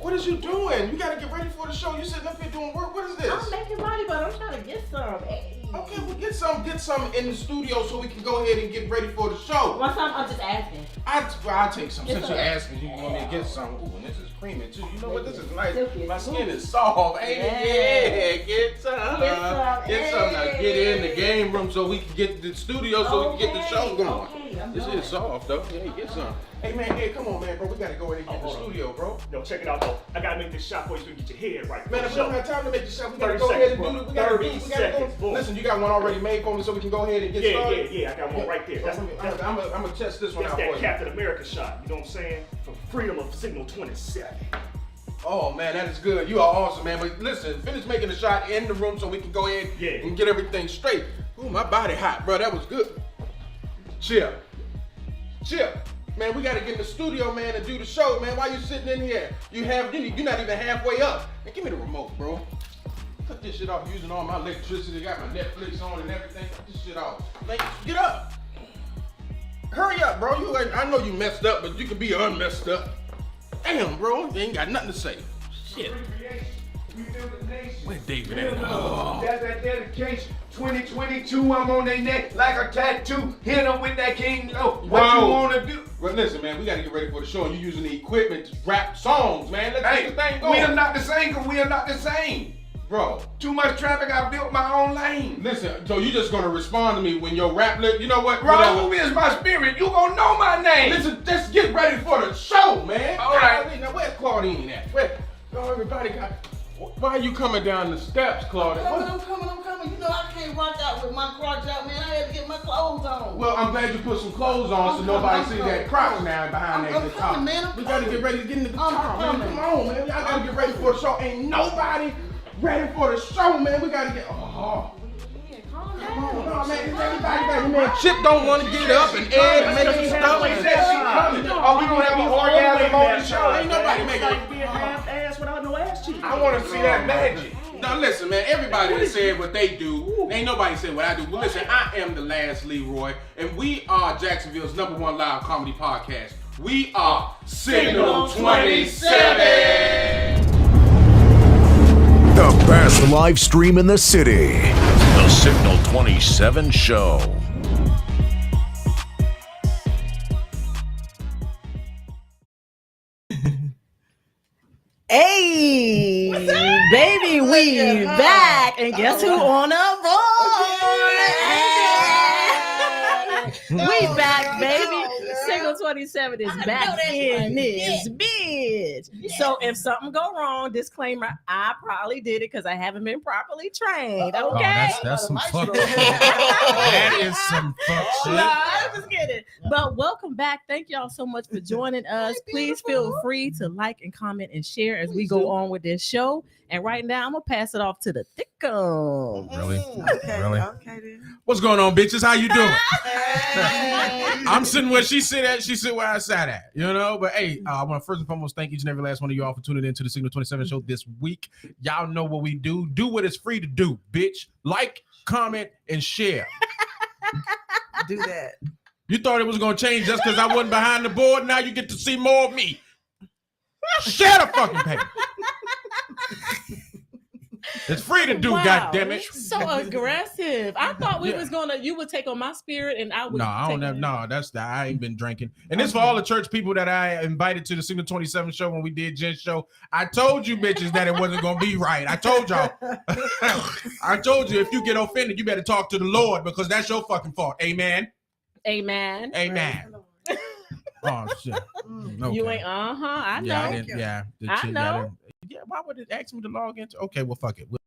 What is you doing? You gotta get ready for the show. You sitting up here doing work. What is this? I'm making money, but I'm trying to get some. Hey. Okay, well get some in the studio so we can go ahead and get ready for the show. One time I'm just asking. I'll take some. Since you're okay. asking, you want me to get some. Ooh, and this is creamy too. You know what? This is nice. Silky. My skin is soft. Ain't it? Yeah, get some. Get some. Now get in the game room so we can get the studio so we can get the show going. Okay, This is soft though. Yeah, get some. Hey man, come on man, bro. We gotta go in and get the studio, bro. Yo, check it out though. I gotta make this shot for you so you can get your head right. Man, if we don't have time to make the shot, we gotta 30 go ahead and seconds, do it. bro. We gotta 30 go. seconds, boom. Listen, you got one already made for me so we can go ahead and get started? Yeah, I got one right there. I'm gonna test this one That's out that for you. Captain America shot, you know what I'm saying? For freedom of Signal 27. Oh man, that is good. You are awesome, man. But listen, finish making the shot in the room so we can go ahead and get everything straight. Ooh, my body hot, bro. That was good. Chill. Man, we gotta get in the studio, man, and do the show, man. Why you sitting in here? You're not even halfway up. Man, give me the remote, bro. Cut this shit off using all my electricity. Got my Netflix on and everything. Cut this shit off. Man, get up. Hurry up, bro. I know you messed up, but you can be unmessed up. Damn, bro. You ain't got nothing to say. Shit. Where David at? Oh. That's that dedication. 2022, I'm on their neck like a tattoo. Hit them with that King Low. What you wanna do? Well, listen, man, we gotta get ready for the show, and you're using the equipment to rap songs, man. Let's get the thing going. We are not the same, cause we are not the same. Bro. Too much traffic, I built my own lane. Listen, so you just gonna respond to me when your rap lip, you know what? Raul is my spirit, you gonna know my name. Listen, just get ready for the show, man. All right. Now, where's Claudine at? Everybody got... Why are you coming down the steps, Claudine? I'm coming. You know I can't rock out with my crotch out, man. I had to get my clothes on. Well, I'm glad you put some clothes on so nobody see that crotch now behind that guitar. Man, we gotta get ready to get in the guitar, man. Come on, man. Y'all gotta get ready for the show. Ain't nobody ready for the show, man. We gotta get... Oh. No, man, everybody, man. Chip don't want to get up and Ed making stuff. He said she coming. Oh, we gonna have an orgasm on the show. Ain't nobody making Like being half ass without no ass cheeks. I wanna see that magic. Now listen, man, everybody that said what they do, ain't nobody said what I do. But listen, I am the last Leroy, and we are Jacksonville's #1 live comedy podcast. We are Signal 27. The best live stream in the city. The Signal 27 Show. Hey, baby, we back, and guess who on the board? We back, baby. Signal 27 is back in this bitch. So if something go wrong, disclaimer, I probably did it because I haven't been properly trained. Okay, that's some fuck shit. That is some fuck shit. No, I'm just kidding. But welcome back. Thank y'all so much for joining us. Please feel free to like and comment and share as we go on with this show. And right now, I'm gonna pass it off to the thickum. Really? Okay, Really? okay then. What's going on, bitches? How you doing? I'm sitting where she sit at. She sit where I sat at. You know. But hey, I want to first and foremost thank each and every last one of y'all for tuning into the Signal 27 show this week. Y'all know what we do. Do what it's free to do, bitch. Like, comment, and share. Do that. You thought it was gonna change just because I wasn't behind the board. Now you get to see more of me. Share the fucking paper. It's free to do, goddammit. So aggressive. I thought you would take on my spirit and I would. No, I don't have. No, I ain't been drinking. And this for all the church people that I invited to the Signal 27 show when we did Jen's show. I told you bitches that it wasn't gonna be right. I told y'all. I told you if you get offended, you better talk to the Lord because that's your fucking fault. Amen. Amen. Oh shit. Okay. You ain't. I know. Yeah, I didn't. Yeah, I know. Yeah, why would it ask me to log into? Okay, well, fuck it. We'll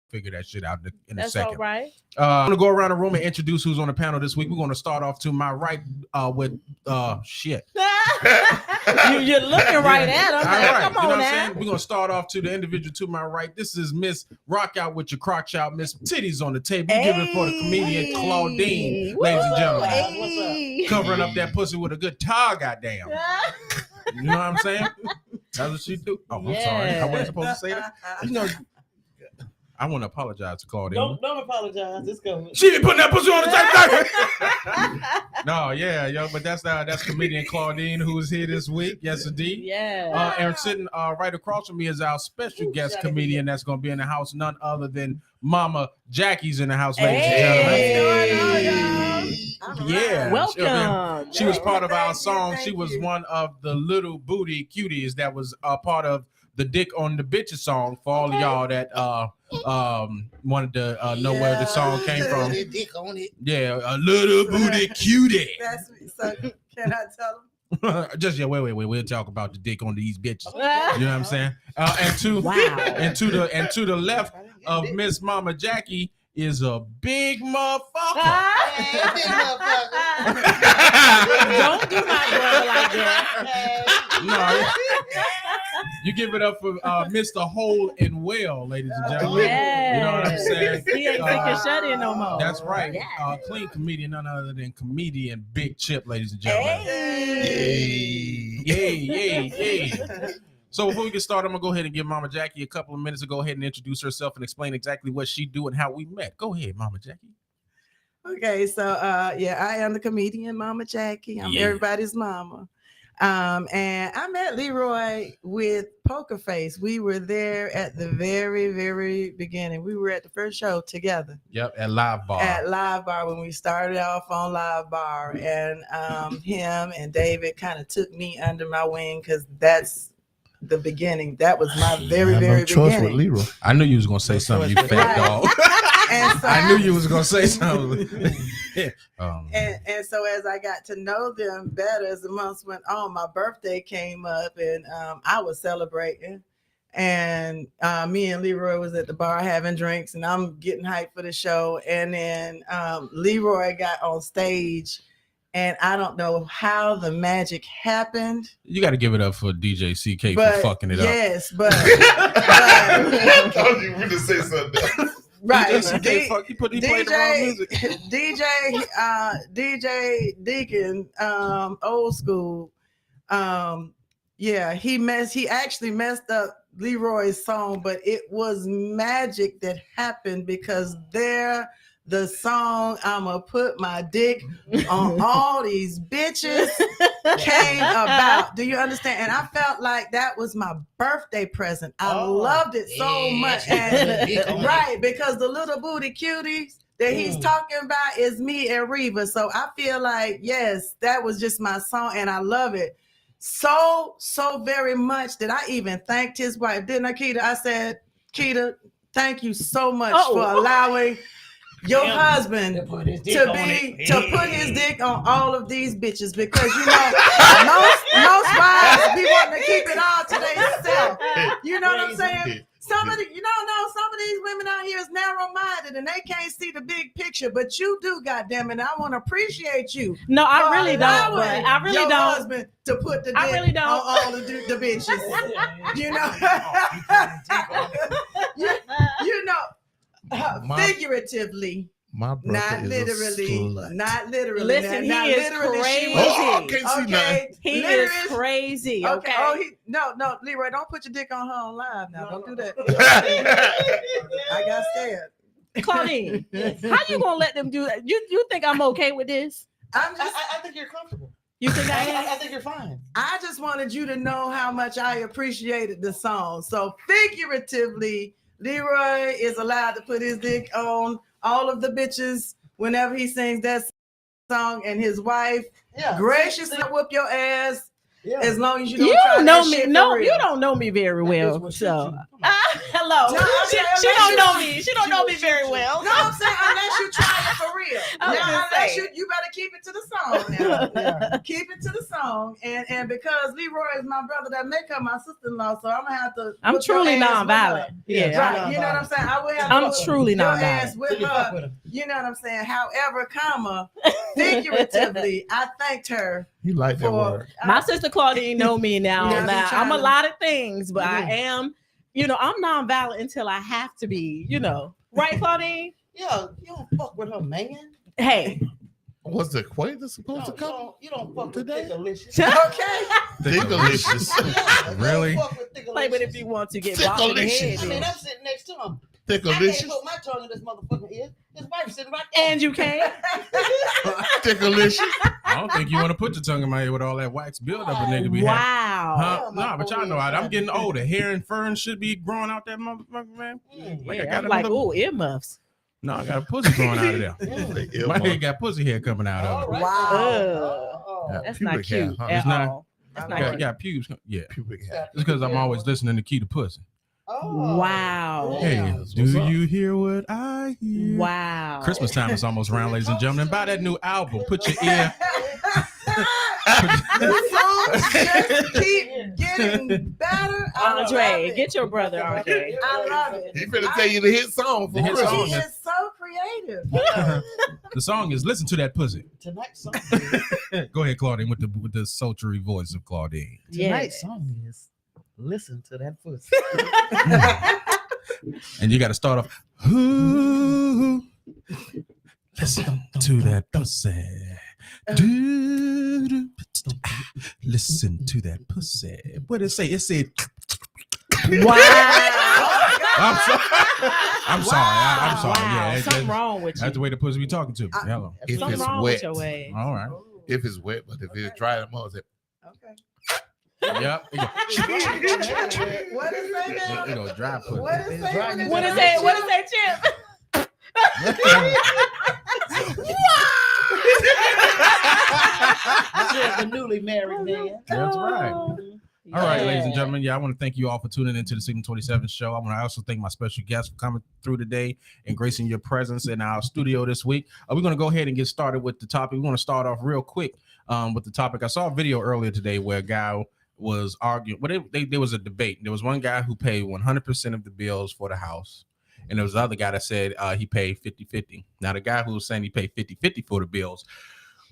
figure that shit out in a That's second. all right. I'm gonna go around the room and introduce who's on the panel this week. We're gonna start off to my right with shit. You're looking right at him. All right, Come you know on what I'm now. saying? We're gonna start off to the individual to my right. This is Miss Rock Out with your crotch out, Miss Titties on the table. We give it for the comedian Claudine, ladies and gentlemen. Hey. Covering up that pussy with a good towel, goddamn. You know what I'm saying? That's what she do. Oh, I'm sorry. I wasn't supposed to say that. You know, I want to apologize to Claudine. Don't apologize. It's coming. She didn't put that pussy on the tape. No, yeah, yo, but that's comedian Claudine who is here this week. Yes, indeed. Yeah. And sitting right across from me is our special guest comedian that's going to be in the house, none other than Mama Jackie's in the house, ladies and gentlemen. Yeah, Welcome. She was part of our song. She was one of the little booty cuties that was a part of the Dick on the Bitches song for all of y'all that wanted to know where the song came from. Dick on it. Yeah, a little booty cutie. That's me. So can I tell them? Just wait. We'll talk about the dick on these bitches. You know what I'm saying? And to the left of Miss Mama Jackie is a big motherfucker. Don't do my brother like that. No, you give it up for Mr. Whole and Well, ladies and gentlemen. Yeah. You know what I'm saying? He ain't taking shut in no more. That's right. Yeah. Clean comedian, none other than comedian Big Chip, ladies and gentlemen. Yay. So before we get started, I'm gonna go ahead and give Mama Jackie a couple of minutes to go ahead and introduce herself and explain exactly what she do and how we met. Go ahead, Mama Jackie. Okay, so I am the comedian Mama Jackie. I'm everybody's mama. And I met Leroy with Poker Face. We were there at the very, very beginning. We were at the first show together. Yep, at Live Bar. At Live Bar when we started off on Live Bar. And him and David kind of took me under my wing because that's the beginning. That was my very, very beginning. With Leroy. I knew you was gonna say something, you fat dog. And so I knew you was gonna say something. And so as I got to know them better as the months went on, my birthday came up and I was celebrating. And me and Leroy was at the bar having drinks and I'm getting hyped for the show. And then Leroy got on stage. And I don't know how the magic happened. You got to give it up for DJ CK for fucking it up. Yes, but I thought you were going to say something. Right. He played the wrong music. DJ Deacon, old school. He actually messed up Leroy's song, but it was magic that happened because the song I'ma put my dick on all these bitches came about. Do you understand? And I felt like that was my birthday present. I loved it so much. And right, because the little booty cuties that he's talking about is me and Reva. So I feel like, yes, that was just my song and I love it so very much that I even thanked his wife. Didn't I, Keita? I said, Keita, thank you so much for allowing your husband to put his dick on all of these bitches because you know most wives be wanting to keep it all to themselves. You know what I'm saying? Some of these women out here is narrow-minded and they can't see the big picture, but you do, goddamn it. I want to appreciate you. No, I really don't. I really don't. Husband to put the dick on all the bitches. You know, you know. Figuratively, my brother not literally. Listen, not he is literally, crazy. I can't see nothing. He is crazy. Okay. Oh, no, Leroy, don't put your dick on her on live now. Don't do that. I got scared. Claudine, how you gonna let them do that? You think I'm okay with this? I think you're comfortable. You think I am? I think you're fine. I just wanted you to know how much I appreciated the song. So figuratively, Leroy is allowed to put his dick on all of the bitches whenever he sings that song, and his wife graciously whoop your ass as long as you don't know me. No, you don't know me very well. So, hello. No, she don't know me. She don't know me very well. No, I'm saying unless you try it for real. Unless you better keep it to the song now. Keep it to the song, and because Leroy is my brother, that make her my sister-in-law, so I'm gonna have to. I'm truly nonviolent. Yeah, right. You know what I'm saying? I will have I'm truly nonviolent. With her. You know what I'm saying? However, figuratively, I thanked her. You like that word. My sister Claudine know me now. I'm a lot of things, but I am, I'm nonviolent until I have to be, Right, Claudine? Yeah, you don't fuck with her, man. Hey. Was the acquaintance supposed to come? You don't fuck today? With okay. Thickalicious. Really? Play with it if you want to get blocked in the head. I mean, I'm sitting next to him. Ticklicious. put my tongue in this motherfucking ear. His wife sitting right there. And you can't. Ticklicious. I don't think you want to put your tongue in my ear with all that wax buildup a nigga be having. Wow. Huh? No, but y'all know I'm getting older. Hair and fur should be growing out that motherfucker, man. Like, I'm like, ooh, earmuffs. No, I got a pussy growing out of there. My head got pussy hair coming out of it. Wow. That's not cute Huh? at It's not. all. That's not Got, cute. got pubes. Yeah. Pubic hair. It's because I'm always listening to Key to Pussy. Wow. Hey, do you hear what I hear? Wow. Christmas time is almost around, ladies and gentlemen. Buy that new album. Put your ear. The songs just keep getting better. I love Andre, it. get your brother, Andre. I love it. He finna tell you the hit song for The hit real. song. He is so creative. The song is "Listen to That Pussy." Tonight's song. Go ahead, Claudine, with the sultry voice of Claudine. Tonight's song is "Listen to That Pussy." And you got to start off. Ooh, listen to that pussy. Listen to that pussy. What did it say? It said. Wow. I'm sorry. I'm sorry. I'm sorry. Wow. Yeah, Something wrong with you. that's the way the pussy be talking to me. Hello. If Something it's wrong wet. with your way. All right. If it's wet, but if it's dry, I'm always like, Okay. Yep. What is that now? You know, dry pussy. What is that? What is that? What is that, Chip? Just a newly married man. That's right. All right, ladies and Yeah. gentlemen. Yeah, I want to thank you all for tuning into the Signal 27 show. I want to also thank my special guests for coming through today and gracing your presence in our studio this week. We're going to go ahead and get started with the topic. We want to start off real quick with the topic. I saw a video earlier today where a guy was arguing. Well, there was a debate. There was one guy who paid 100% of the bills for the house. And there was the other guy that said he paid 50-50. Now, the guy who was saying he paid 50-50 for the bills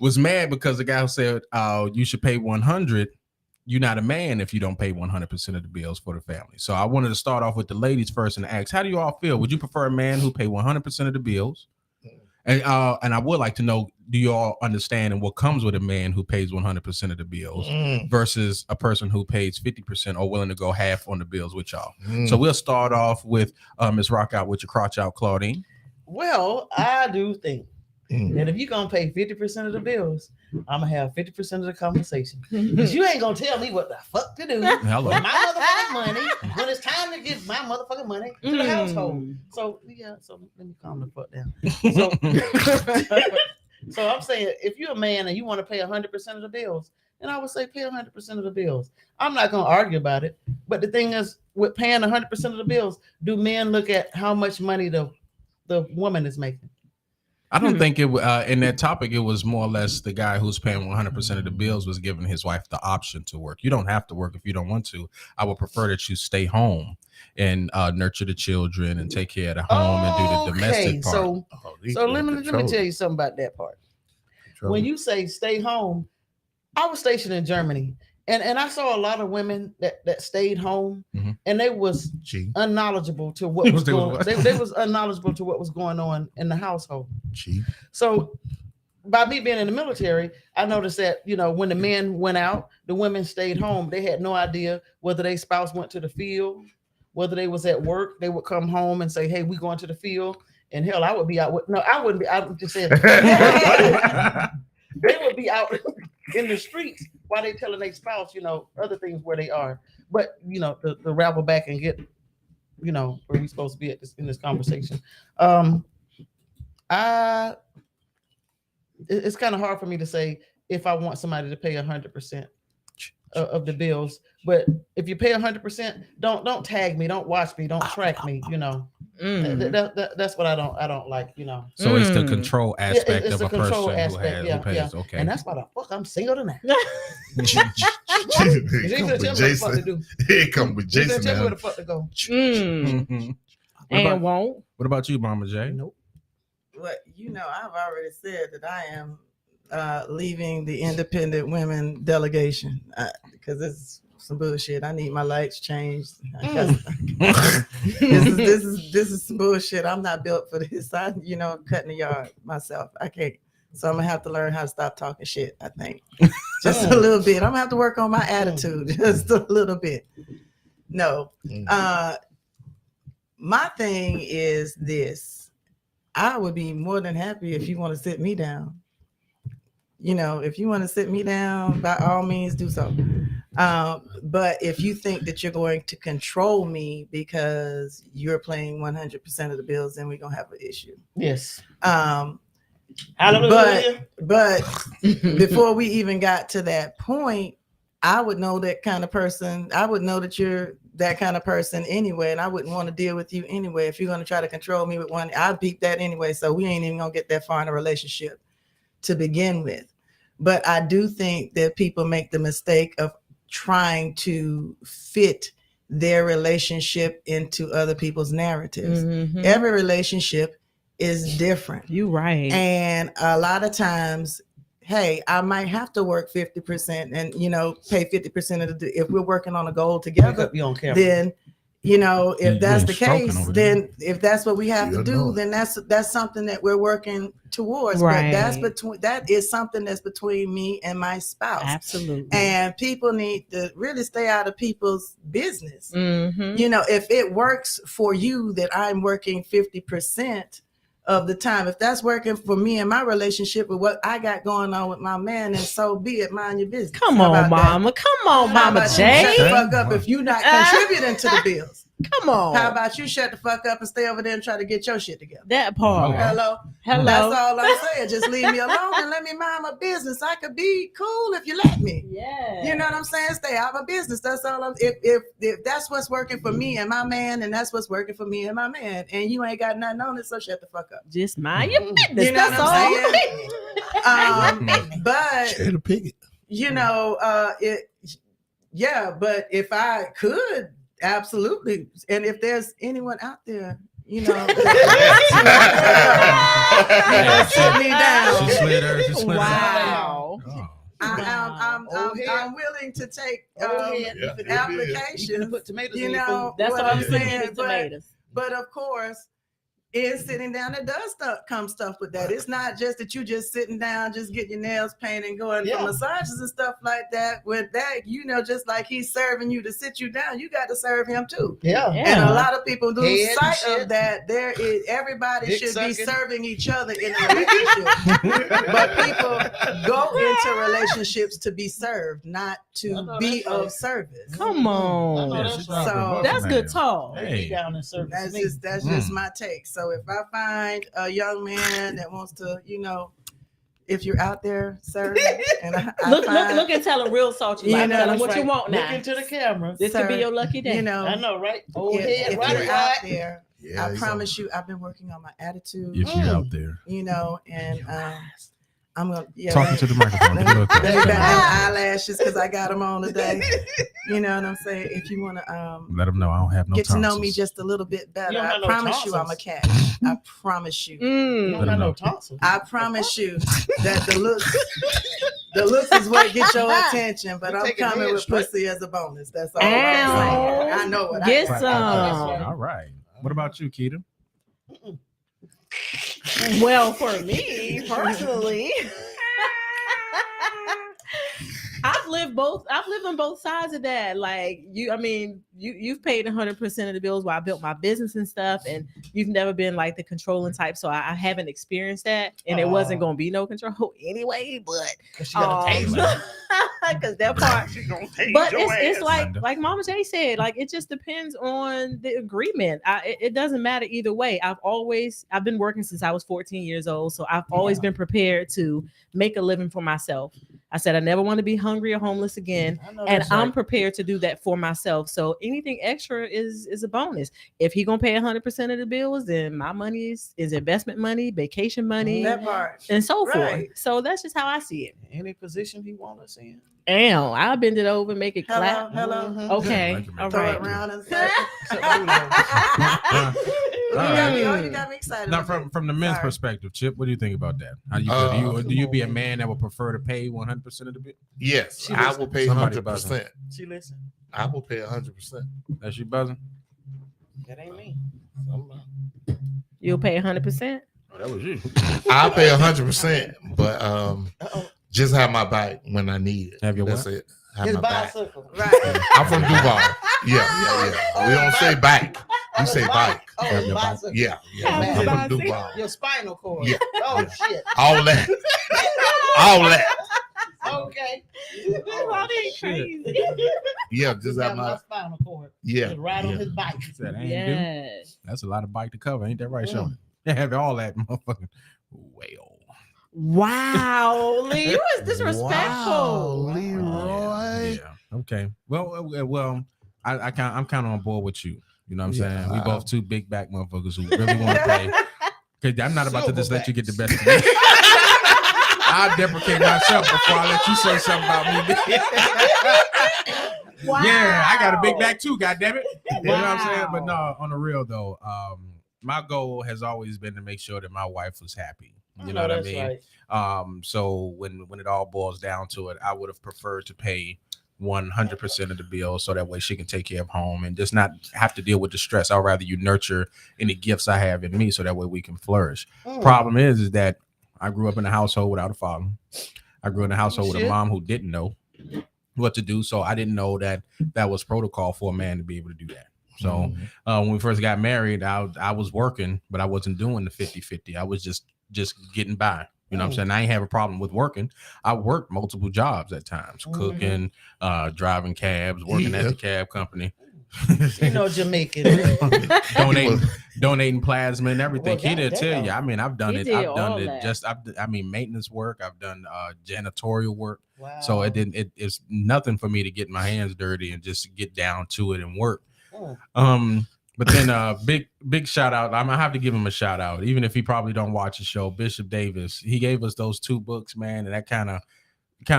was mad because the guy who said you should pay 100, you're not a man if you don't pay 100% of the bills for the family. So I wanted to start off with the ladies first and ask, how do you all feel? Would you prefer a man who pay 100% of the bills? And I would like to know, do you all understand and what comes with a man who pays 100% of the bills versus a person who pays 50% or willing to go half on the bills with y'all? So we'll start off with Ms. Rock out with your crotch out, Claudine. Well, I do think that if you're gonna pay 50% of the bills, I'm gonna have 50% of the conversation. Because you ain't gonna tell me what the fuck to do Hello. with my motherfucking money when it's time to give my motherfucking money to the household. So yeah, so let me calm the fuck down. So I'm saying if you're a man and you want to pay 100% of the bills, then I would say pay 100% of the bills. I'm not gonna argue about it. But the thing is, with paying 100% of the bills, do men look at how much money the woman is making? I don't think it in that topic, it was more or less the guy who's paying 100% of the bills was giving his wife the option to work. You don't have to work if you don't want to. I would prefer that you stay home and nurture the children and take care of the home and do the domestic part. So let me tell you something about that part. When you say stay home, I was stationed in Germany. And I saw a lot of women that stayed home, and they was unknowledgeable to what was going on. They was unknowledgeable to what was going on in the household. So by me being in the military, I noticed that, when the men went out, the women stayed home. They had no idea whether their spouse went to the field, whether they was at work. They would come home and say, hey, we going to the field. And hell, I would be out. I wouldn't be. I'm just saying. They would be out in the streets while they telling their spouse, other things where they are. But, to ravel back and get, where we supposed to be at in this conversation. It's kind of hard for me to say if I want somebody to pay 100% of the bills. But if you pay 100%, don't tag me, don't watch me, don't track me, That's what I don't like, So it's the control aspect it's of a person who pays. Okay. And that's why the fuck I'm single tonight. It come with Jason. Tell me where the fuck to go. What about you, Mama J? Nope. Well, I've already said that I am leaving the independent women delegation because it's some bullshit. I need my lights changed. This is some bullshit. I'm not built for this. Cutting the yard myself. I can't. So I'm gonna have to learn how to stop talking shit. I think just a little bit. I'm gonna have to work on my attitude just a little bit. No, my thing is this. I would be more than happy if you want to sit me down. You know, if you want to sit me down, by all means do so. But if you think that you're going to control me because you're playing 100% of the bills, then we're going to have an issue. Yes. But before we even got to that point, I would know that kind of person. I would know that you're that kind of person anyway, and I wouldn't want to deal with you anyway. If you're going to try to control me with one, I'd beat that anyway. So we ain't even going to get that far in a relationship to begin with. But I do think that people make the mistake of trying to fit their relationship into other people's narratives. Mm-hmm. Every relationship is different. You right. And a lot of times, hey, I might have to work 50% and, you know, pay 50% of the, if we're working on a goal together, then, you know, if that's the case, then if that's what we have to do, then that's something that we're working towards. Right. But that is something that's between me and my spouse. Absolutely. And people need to really stay out of people's business. Mm-hmm. You know, if it works for you that I'm working 50% of the time, if that's working for me and my relationship with what I got going on with my man, and so be it. Mind your business. Come on, Mama. Come on, Mama J. Shut the fuck up if you're not contributing to the bills. Come on. How about you shut the fuck up and stay over there and try to get your shit together? That part. Hello. That's all I'm saying. Just leave me alone and let me mind my business. I could be cool if you let me. Yeah. You know what I'm saying? Stay out of my business. That's all I'm. If that's what's working for me and my man, and that's what's working for me and my man, and you ain't got nothing on it, so shut the fuck up. Just mind your business. You know that's what I'm saying? But you know, but if I could. Absolutely. And if there's anyone out there, you know, sit me down. She slid her. Wow. I'm willing to take applications. Put tomatoes you in know, that's what I'm saying. Tomatoes. But of course, in sitting down, there does come stuff with that. It's not just that you just sitting down, just getting your nails painted and going for massages and stuff like that. With that, you know, just like he's serving you to sit you down, you got to serve him too. Yeah. And a lot of people lose sight of that. Everybody should be serving each other in a relationship. But people go into relationships to be served, not to be of service. Come on. So that's good talk. Hey. Down and serve. That's just my take. So if I find a young man that wants to, you know, if you're out there, sir, and look and tell him real salty. You know, tell him what you want now. Look into the camera. This could be your lucky day. You know, I know, right? If you're out there, I promise you, I've been working on my attitude. If you're out there, you know, and I'm gonna talking to the microphone. Let me back them eyelashes because I got them on today. You know what I'm saying? If you want to let them know I don't have no get tonsils. to know me just a little bit better, I promise you I'm a cat. I promise you. You don't have no tonsils. I promise you that the looks is what get your attention, but I'm coming with pussy as a bonus. That's all I'm saying. I know what get I some. All right. What about you, Keita? Well, for me personally, I've lived on both sides of that. Like you've paid 100% of the bills while I built my business and stuff, and you've never been like the controlling type. So I haven't experienced that, and it wasn't going to be no control anyway. But because that part, but it's like Mama J said, like it just depends on the agreement. It doesn't matter either way. I've been working since I was 14 years old, so I've always been prepared to make a living for myself. I said I never want to be hungry or homeless again, and I'm prepared to do that for myself. So anything extra is a bonus. If he gonna pay 100% of the bills, then my money is investment money, vacation money, that part, and so forth. So that's just how I see it. Any position he want us in. Damn, I'll bend it over, make it clap. Hello. Okay, all throw right. it around and say. You got me excited. Now, from the men's perspective, Chip, what do you think about that? How do you feel? Do you be a man that would prefer to pay 100% of the bill? Yes, I will pay 100%. She listen. I will pay 100%. That's you buzzing? That ain't me. You'll pay 100%? Oh, that was you. I'll pay 100%, but just have my back when I need it. Have your That's what? it. Have His my back. bicycle. Right. I'm from Duval. Yeah. We don't say back. You say bike. Oh, bicycle. Yeah. Have I'm the gonna do wild. Your spinal cord. Yeah. Oh, Yeah. shit. All that. All that. Okay. Oh, they crazy. Yeah, just got have my my. spinal cord. Yeah. Just ride on yeah. his bike. Said, I ain't Yes. That's a lot of bike to cover, ain't that right, Sean? They have all that motherfucking whale. Wow, Lee, you was disrespectful. Wow, Leroy. Yeah. Okay. Well, I'm kind of on board with you. You know what I'm saying? We both two big back motherfuckers who really want to play. Because I'm not about to just let you get the best of me. I'll deprecate myself before I let you say something about me. Wow. Yeah, I got a big back too, goddammit. You know what I'm saying? But Wow. no, on the real though, my goal has always been to make sure that my wife was happy. You know what I mean? Right. So when it all boils down to it, I would have preferred to pay 100% of the bill so that way she can take care of home and just not have to deal with the stress. I'd rather you nurture any gifts I have in me so that way we can flourish. Problem is that I grew up in a household without a father. I grew in a household with a mom who didn't know what to do. So I didn't know that was protocol for a man to be able to do that. So when we first got married, I was working, but I wasn't doing the 50-50. I was just getting by. You know what I'm saying? I ain't have a problem with working. I worked multiple jobs at times, cooking, driving cabs, working at the cab company. You know, Jamaican. donating plasma and everything. Well, He'll tell you. I mean, I've done He it. did I've done all it. that. Maintenance work. I've done janitorial work. Wow. So it's nothing for me to get my hands dirty and just get down to it and work. But then big shout out. I'm gonna have to give him a shout out, even if he probably don't watch the show. Bishop Davis, he gave us those 2 books, man, and that kind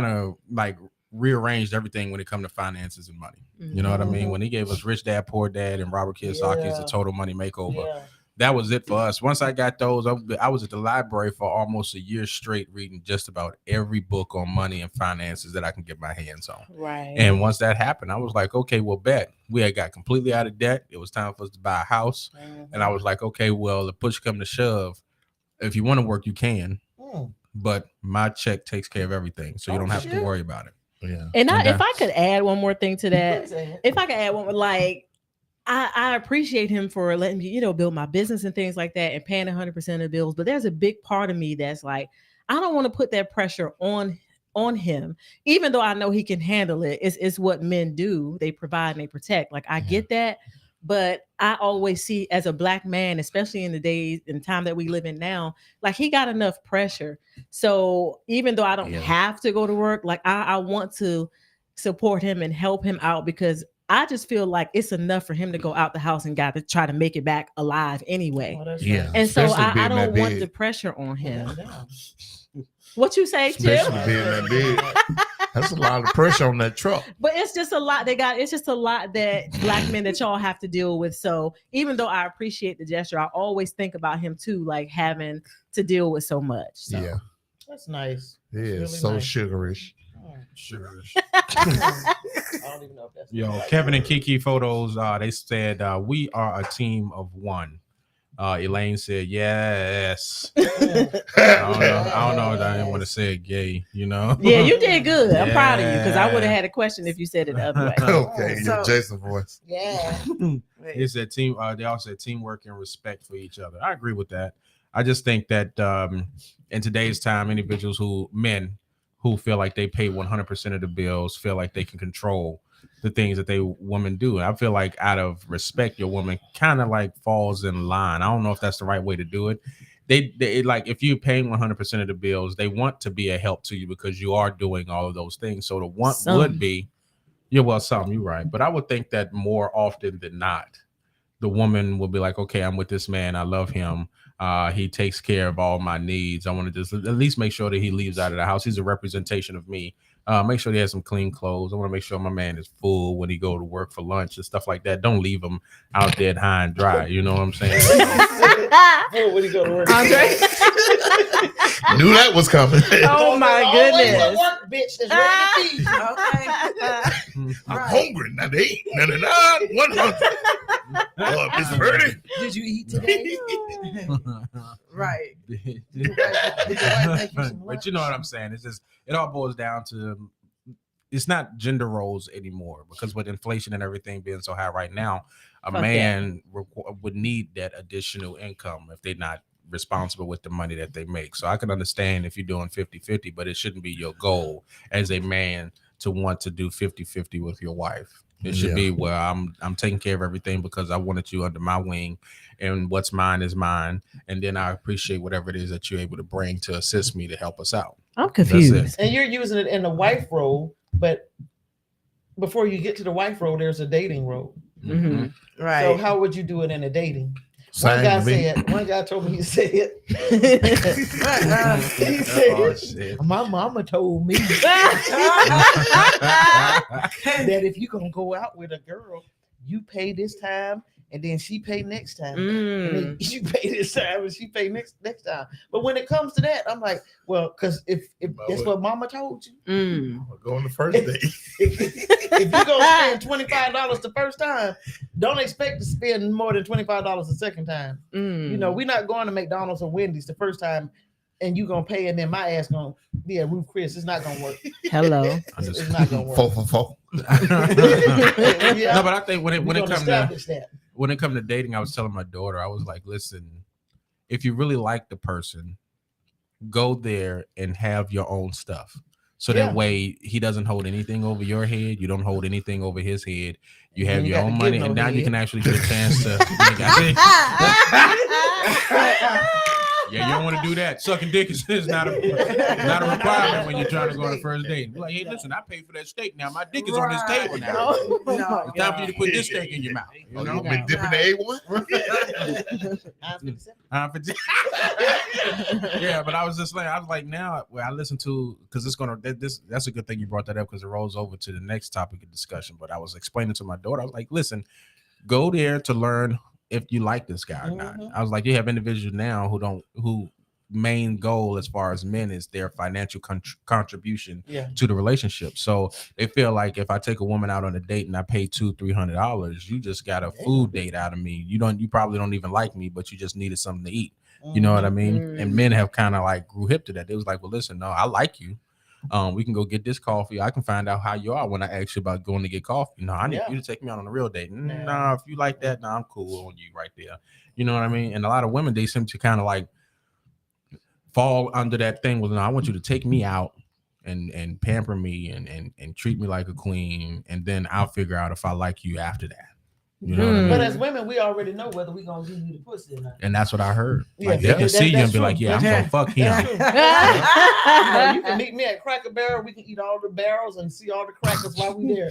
of like rearranged everything when it come to finances and money. You know what I mean? When he gave us Rich Dad Poor Dad and Robert Kiyosaki's The Total Money Makeover. That was it for us. Once I got those, I was at the library for almost a year straight reading just about every book on money and finances that I can get my hands on. Right. And once that happened, I was like, okay, well, bet. We had got completely out of debt. It was time for us to buy a house. And I was like, okay, well, the push come to shove. If you want to work, you can. But my check takes care of everything. So you don't have to worry about it. Yeah. And if I could add one more thing to that, if I could add one more, like, I appreciate him for letting me, build my business and things like that and paying 100% of the bills. But there's a big part of me that's like, I don't want to put that pressure on him, even though I know he can handle it. It's what men do. They provide and they protect. Like, I get that. But I always see as a Black man, especially in the days and time that we live in now, like, he got enough pressure. So even though I don't have to go to work, like, I want to support him and help him out, because I just feel like it's enough for him to go out the house and got to try to make it back alive anyway. And so I don't want the pressure on him. What you say, Tim? Especially being that big. That's a lot of pressure on that truck. But it's just a lot it's just a lot that Black men that y'all have to deal with. So even though I appreciate the gesture, I always think about him too, like having to deal with so much. So. Yeah. That's nice. Yeah, Really so nice. sugarish. Sugarish. I don't even know if that's Yo, right. Kevin and Kiki photos, they said, we are a team of one. Elaine said, yes. I don't know if I didn't want to say it gay, Yeah, you did good. I'm proud of you, because I would have had a question if you said it the other way. Okay, your Jason voice. Yeah. He said team. They all said teamwork and respect for each other. I agree with that. I just think that in today's time, men who feel like they pay 100% of the bills feel like they can control the things that women do. I feel like out of respect, your woman kind of like falls in line. I don't know if that's the right way to do it. They like, if you're paying 100% of the bills, they want to be a help to you because you are doing all of those things. So the want would be, you're right. But I would think that more often than not, the woman will be like, okay, I'm with this man. I love him. He takes care of all my needs. I want to just at least make sure that he leaves out of the house. He's a representation of me. Make sure he has some clean clothes. I want to make sure my man is full when he go to work for lunch and stuff like that. Don't leave him out there high and dry. You know what I'm saying? Full when he go to work. Andre? Knew that was coming. Oh my Always goodness. a work bitch that's ready to feed you. I'm hungry. 98, 99, 100. Mr. Birdie. Did you eat today? Right. But you know what I'm saying? It's just, it all boils down to, it's not gender roles anymore, because with inflation and everything being so high right now, a man would need that additional income if they're not responsible with the money that they make. So I can understand if you're doing 50-50, but it shouldn't be your goal as a man to want to do 50-50 with your wife. It should be where I'm taking care of everything because I wanted you under my wing, and what's mine is mine. And then I appreciate whatever it is that you're able to bring to assist me to help us out. I'm confused. And you're using it in the wife role, but before you get to the wife role, there's a dating role. Mm-hmm. Right. So how would you do it in a dating? One guy told me he said my mama told me that if you're gonna go out with a girl, you pay this time and then she pay next time. And then you pay this time and she pay next time. But when it comes to that, I'm like, well, because if that's what mama told you, go on the first date. if you're gonna spend $25 the first time, don't expect to spend more than $25 the second time. You know, we're not going to McDonald's or Wendy's the first time and you gonna pay and then my ass gonna be at Ruth Chris. It's not gonna work. Hello. It's not gonna work. 4 for 4. No, but I think when it comes to dating, I was telling my daughter, I was like, listen, if you really like the person, go there and have your own stuff. So that way he doesn't hold anything over your head. You don't hold anything over his head. You have your own money, and now you can actually get a chance to. Yeah, you don't want to do that. Sucking dick is not a requirement when you're trying to go on a first date. You're like, hey, listen, I paid for that steak. Now my dick is on this table now. It's time for you to put this steak in your mouth. You know? Been dipping the A1. Yeah, but I was like, now where I listen to, because that's a good thing you brought that up because it rolls over to the next topic of discussion. But I was explaining to my daughter, I was like, listen, go there to learn if you like this guy or not. I was like, you have individuals now who main goal as far as men is their financial contribution to the relationship. So they feel like if I take a woman out on a date and I pay $200-$300, you just got a food date out of me. You probably don't even like me, but you just needed something to eat. You know what I mean? And men have kind of like grew hip to that. They was like, well, listen, no, I like you. We can go get this coffee. I can find out how you are when I ask you about going to get coffee. No, I need you to take me out on a real date. No, if you like that, no, I'm cool on you right there. You know what I mean? And a lot of women, they seem to kind of like fall under that thing with, no, I want you to take me out and pamper me and treat me like a queen, and then I'll figure out if I like you after that. You know what I mean? But as women, we already know whether we're gonna give you the pussy or not. And that's what I heard. Like they can see you and be like, yeah, I'm gonna fuck him. You can meet me at Cracker Barrel. We can eat all the barrels and see all the crackers while we there.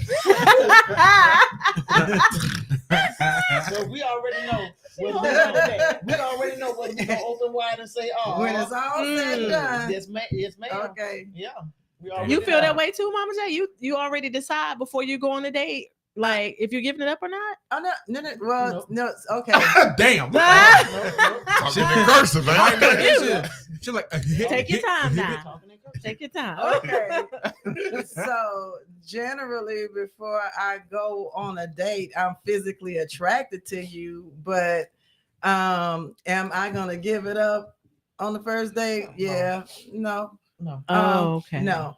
So we already know. We already know whether we gonna open wide and say, "Oh." When it's all said and done. Yes, ma'am. Okay. Yeah. You feel that way too, Mama J? You already decide before you go on a date, like if you're giving it up or not? Oh no. Well, no. Okay. Damn. She's cursive, man. She's like, take your time now. Take your time. Okay. So generally, before I go on a date, I'm physically attracted to you, but am I gonna give it up on the first date? Yeah. No. Okay. No.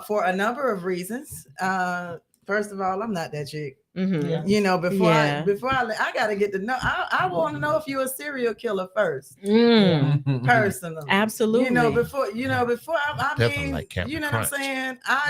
For a number of reasons. First of all, I'm not that chick. Mm-hmm. You know, before I gotta get to know. I want to know if you're a serial killer first. Personally, absolutely. You know, before I mean, like you know Crunch. what I'm saying. I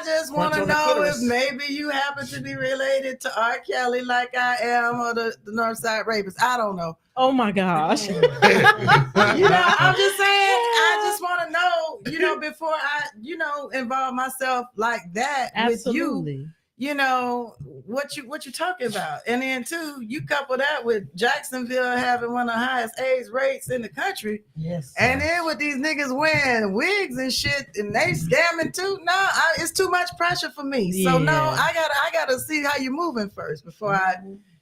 just want to know if maybe you happen to be related to R. Kelly, like I am, or the Northside Rapists. I don't know. Oh my gosh. You know, I'm just saying, I just want to know, you know, before I, you know, involve myself like that with you, you know, what you talking about. And then too, you couple that with Jacksonville having one of the highest AIDS rates in the country. Yes. And then with these niggas wearing wigs and shit and they scamming too. No, it's too much pressure for me. So no, I gotta see how you moving first before I,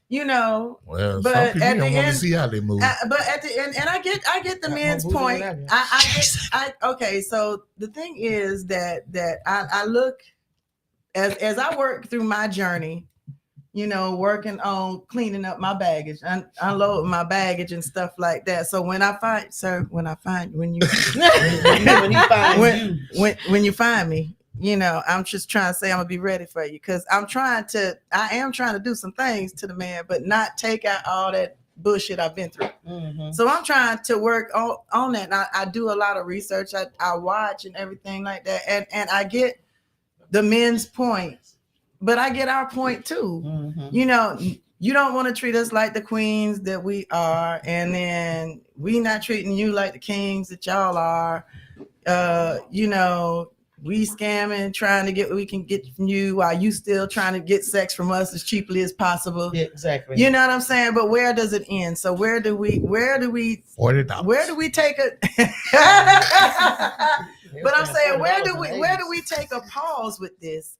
you know, well, but some people at the don't want to end, see how they move. but at the end, and I get the men's point. Okay. So the thing is that I look as I work through my journey, you know, working on cleaning up my baggage, unloading my baggage and stuff like that. So when you find me, I'm just trying to say I'm gonna be ready for you because I am trying to do some things to the man, but not take out all that bullshit I've been through. Mm-hmm. So I'm trying to work on that. And I do a lot of research. I watch and everything like that. And I get the men's point, but I get our point too. Mm-hmm. You don't want to treat us like the queens that we are, and then we not treating you like the kings that y'all are. We scamming, trying to get what we can get from you while you still trying to get sex from us as cheaply as possible. Yeah, exactly. You know what I'm saying? But where does it end? So where do we $40. where do we take it? But I'm saying, where do we take a pause with this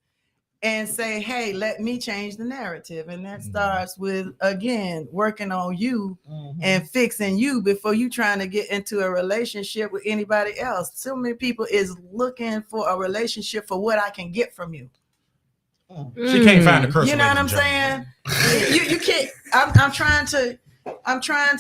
and say, hey, let me change the narrative? And that starts with, again, working on you and fixing you before you trying to get into a relationship with anybody else. So many people is looking for a relationship for what I can get from you. She can't find the curse. You know what I'm saying? You can't. I'm trying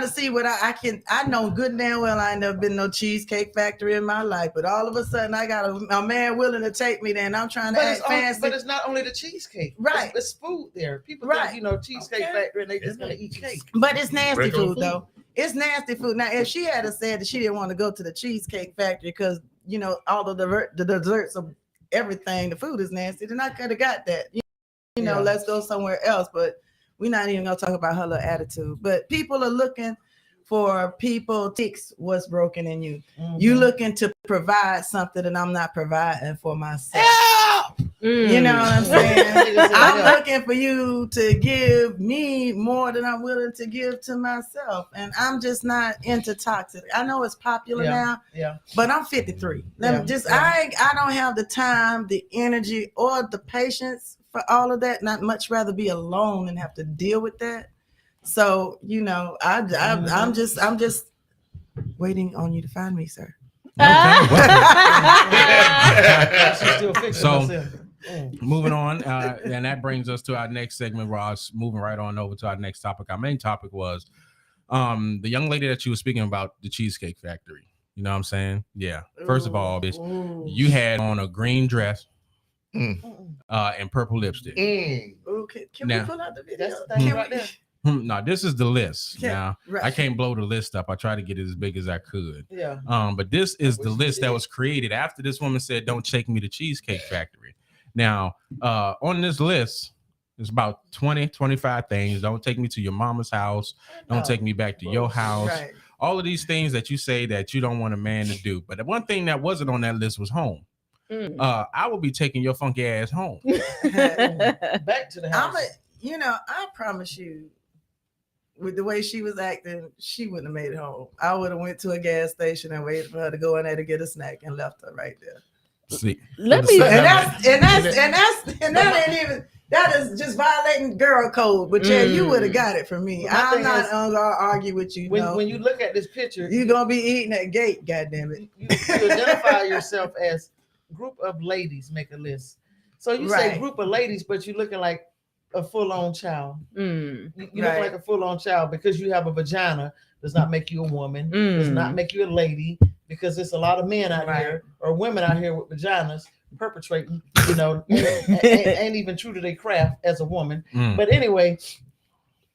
to see what I can. I know good and damn well I ain't never been no Cheesecake Factory in my life, but all of a sudden I got a man willing to take me there, and I'm trying to act fancy. But it's not only the cheesecake, right? It's food there. People think Cheesecake Factory and they just gonna eat cake. But it's nasty food though. It's nasty food. Now, if she had said that she didn't want to go to the Cheesecake Factory because all of the desserts of everything, the food is nasty, then I could have got that. Let's go somewhere else. But we're not even gonna talk about her little attitude. But people are looking for people to fix what's broken in you. You looking to provide something that I'm not providing for myself. You know what I'm saying? I'm looking for you to give me more than I'm willing to give to myself. And I'm just not into toxic. I know it's popular now, but I'm 53. I don't have the time, the energy, or the patience for all of that. And I'd much rather be alone and have to deal with that. So, I'm just waiting on you to find me, sir. So moving on, and that brings us to our next segment, Ross. Moving right on over to our next topic. Our main topic was the young lady that you were speaking about, the Cheesecake Factory. You know what I'm saying? Yeah. First of all, bitch, you had on a green dress and purple lipstick. Okay, can we pull out the video? That's the thing right there. No, this is the list. Now, right. I can't blow the list up. I tried to get it as big as I could. Yeah. But this is the list that was created after this woman said, "Don't take me to Cheesecake Factory." Now, on this list, there's about 20, 25 things. Don't take me to your mama's house. Don't take me back to your house. Right. All of these things that you say that you don't want a man to do. But the one thing that wasn't on that list was home. I will be taking your funky ass home. Back to the house. I promise you, with the way she was acting, she wouldn't have made it home. I would have went to a gas station and waited for her to go in there to get a snack and left her right there. See, that is just violating girl code. But you would have got it from me. I'm not gonna argue with you. When you look at this picture, you're gonna be eating at gate. Goddamn it! You identify yourself as group of ladies. Make a list. So you say group of ladies, but you're looking like a full-on child. You look like a full-on child because you have a vagina. Does not make you a woman. Does not make you a lady. Because there's a lot of men out here or women out here with vaginas perpetrating, ain't even true to their craft as a woman. But anyway,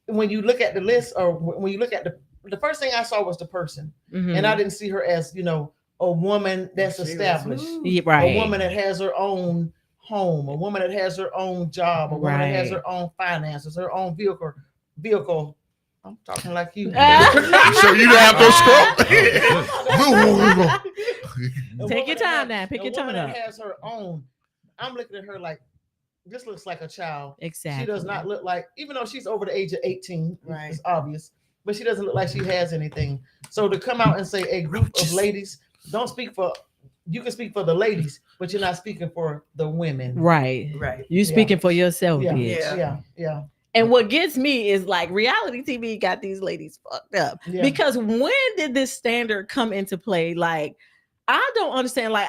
when you look at the list or when you look at the first thing I saw was the person, and I didn't see her as a woman that's established, a woman that has her own home, a woman that has her own job, a woman that has her own finances, her own vehicle. I'm talking like you. So you don't have no stroke. Take your time now. Pick your time up. That has her own. I'm looking at her like this looks like a child. Exactly. She does not look like, even though she's over the age of 18, it's obvious, but she doesn't look like she has anything. So to come out and say a group of ladies, don't speak for. You can speak for the ladies, but you're not speaking for the women. Right. You speaking for yourself, bitch. Yeah. And what gets me is like reality TV got these ladies fucked up. Because when did this standard come into play? Like, I don't understand. Like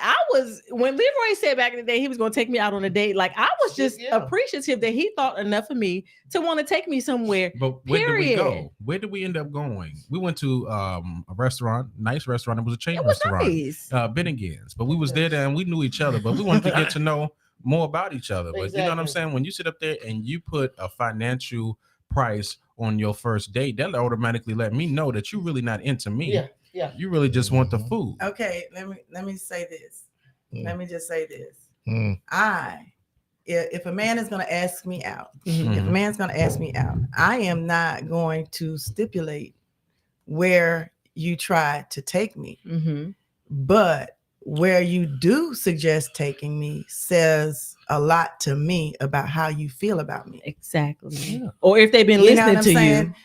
when Leroy said back in the day he was going to take me out on a date, like I was just appreciative that he thought enough of me to want to take me somewhere. But where did we go? Where did we end up going? We went to a restaurant, nice restaurant. It was a chain restaurant, nice. Bennigan's. But we was there and we knew each other, but we wanted to get to know more about each other. But you know what I'm saying? When you sit up there and you put a financial price on your first date, that automatically let me know that you're really not into me. Yeah. You really just want the food. Okay, let me say this. Let me just say this. If a man is going to ask me out, if a man's going to ask me out, I am not going to stipulate where you try to take me. But where you do suggest taking me says a lot to me about how you feel about me. Exactly. Yeah. Or if they've been listening to saying?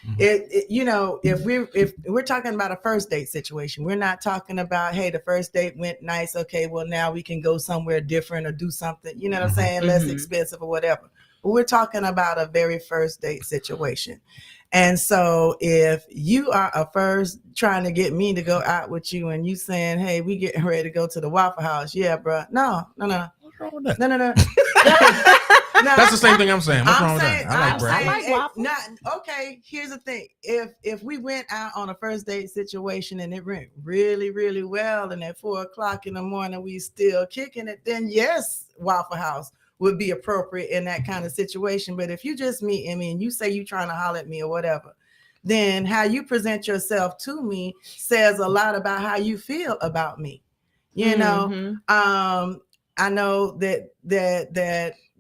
You. If we're talking about a first date situation, we're not talking about, hey, the first date went nice. Okay, well, now we can go somewhere different or do something, you know what I'm saying? Less expensive or whatever. But we're talking about a very first date situation. And so if you are a first trying to get me to go out with you and you saying, hey, we getting ready to go to the Waffle House. Yeah, bro. No. What's wrong with that? No. That's the same thing I'm saying. What's wrong with that? I like waffles. Okay, here's the thing. If we went out on a first date situation and it went really, really well, and at 4:00 in the morning we still kicking it, then yes, Waffle House would be appropriate in that kind of situation. But if you just meet me and you say you trying to holler at me or whatever, then how you present yourself to me says a lot about how you feel about me. You know, I know that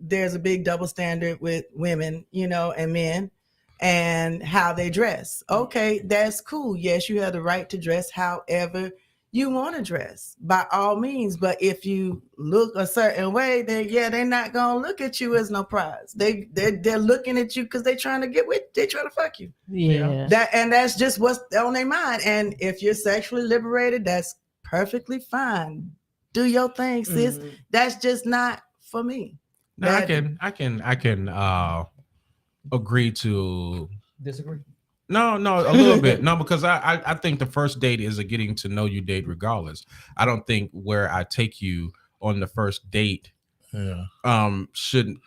there's a big double standard with women, you know, and men and how they dress. Okay, that's cool. Yes, you have the right to dress however you want to dress, by all means. But if you look a certain way, then they're not gonna look at you as no prize. They're looking at you because they're trying to get with, they trying to fuck you. Yeah. That's just what's on their mind. And if you're sexually liberated, that's perfectly fine. Do your thing, sis. That's just not for me. No, I can agree to disagree. No, a little bit. No, because I think the first date is a getting to know you date regardless. I don't think where I take you on the first date shouldn't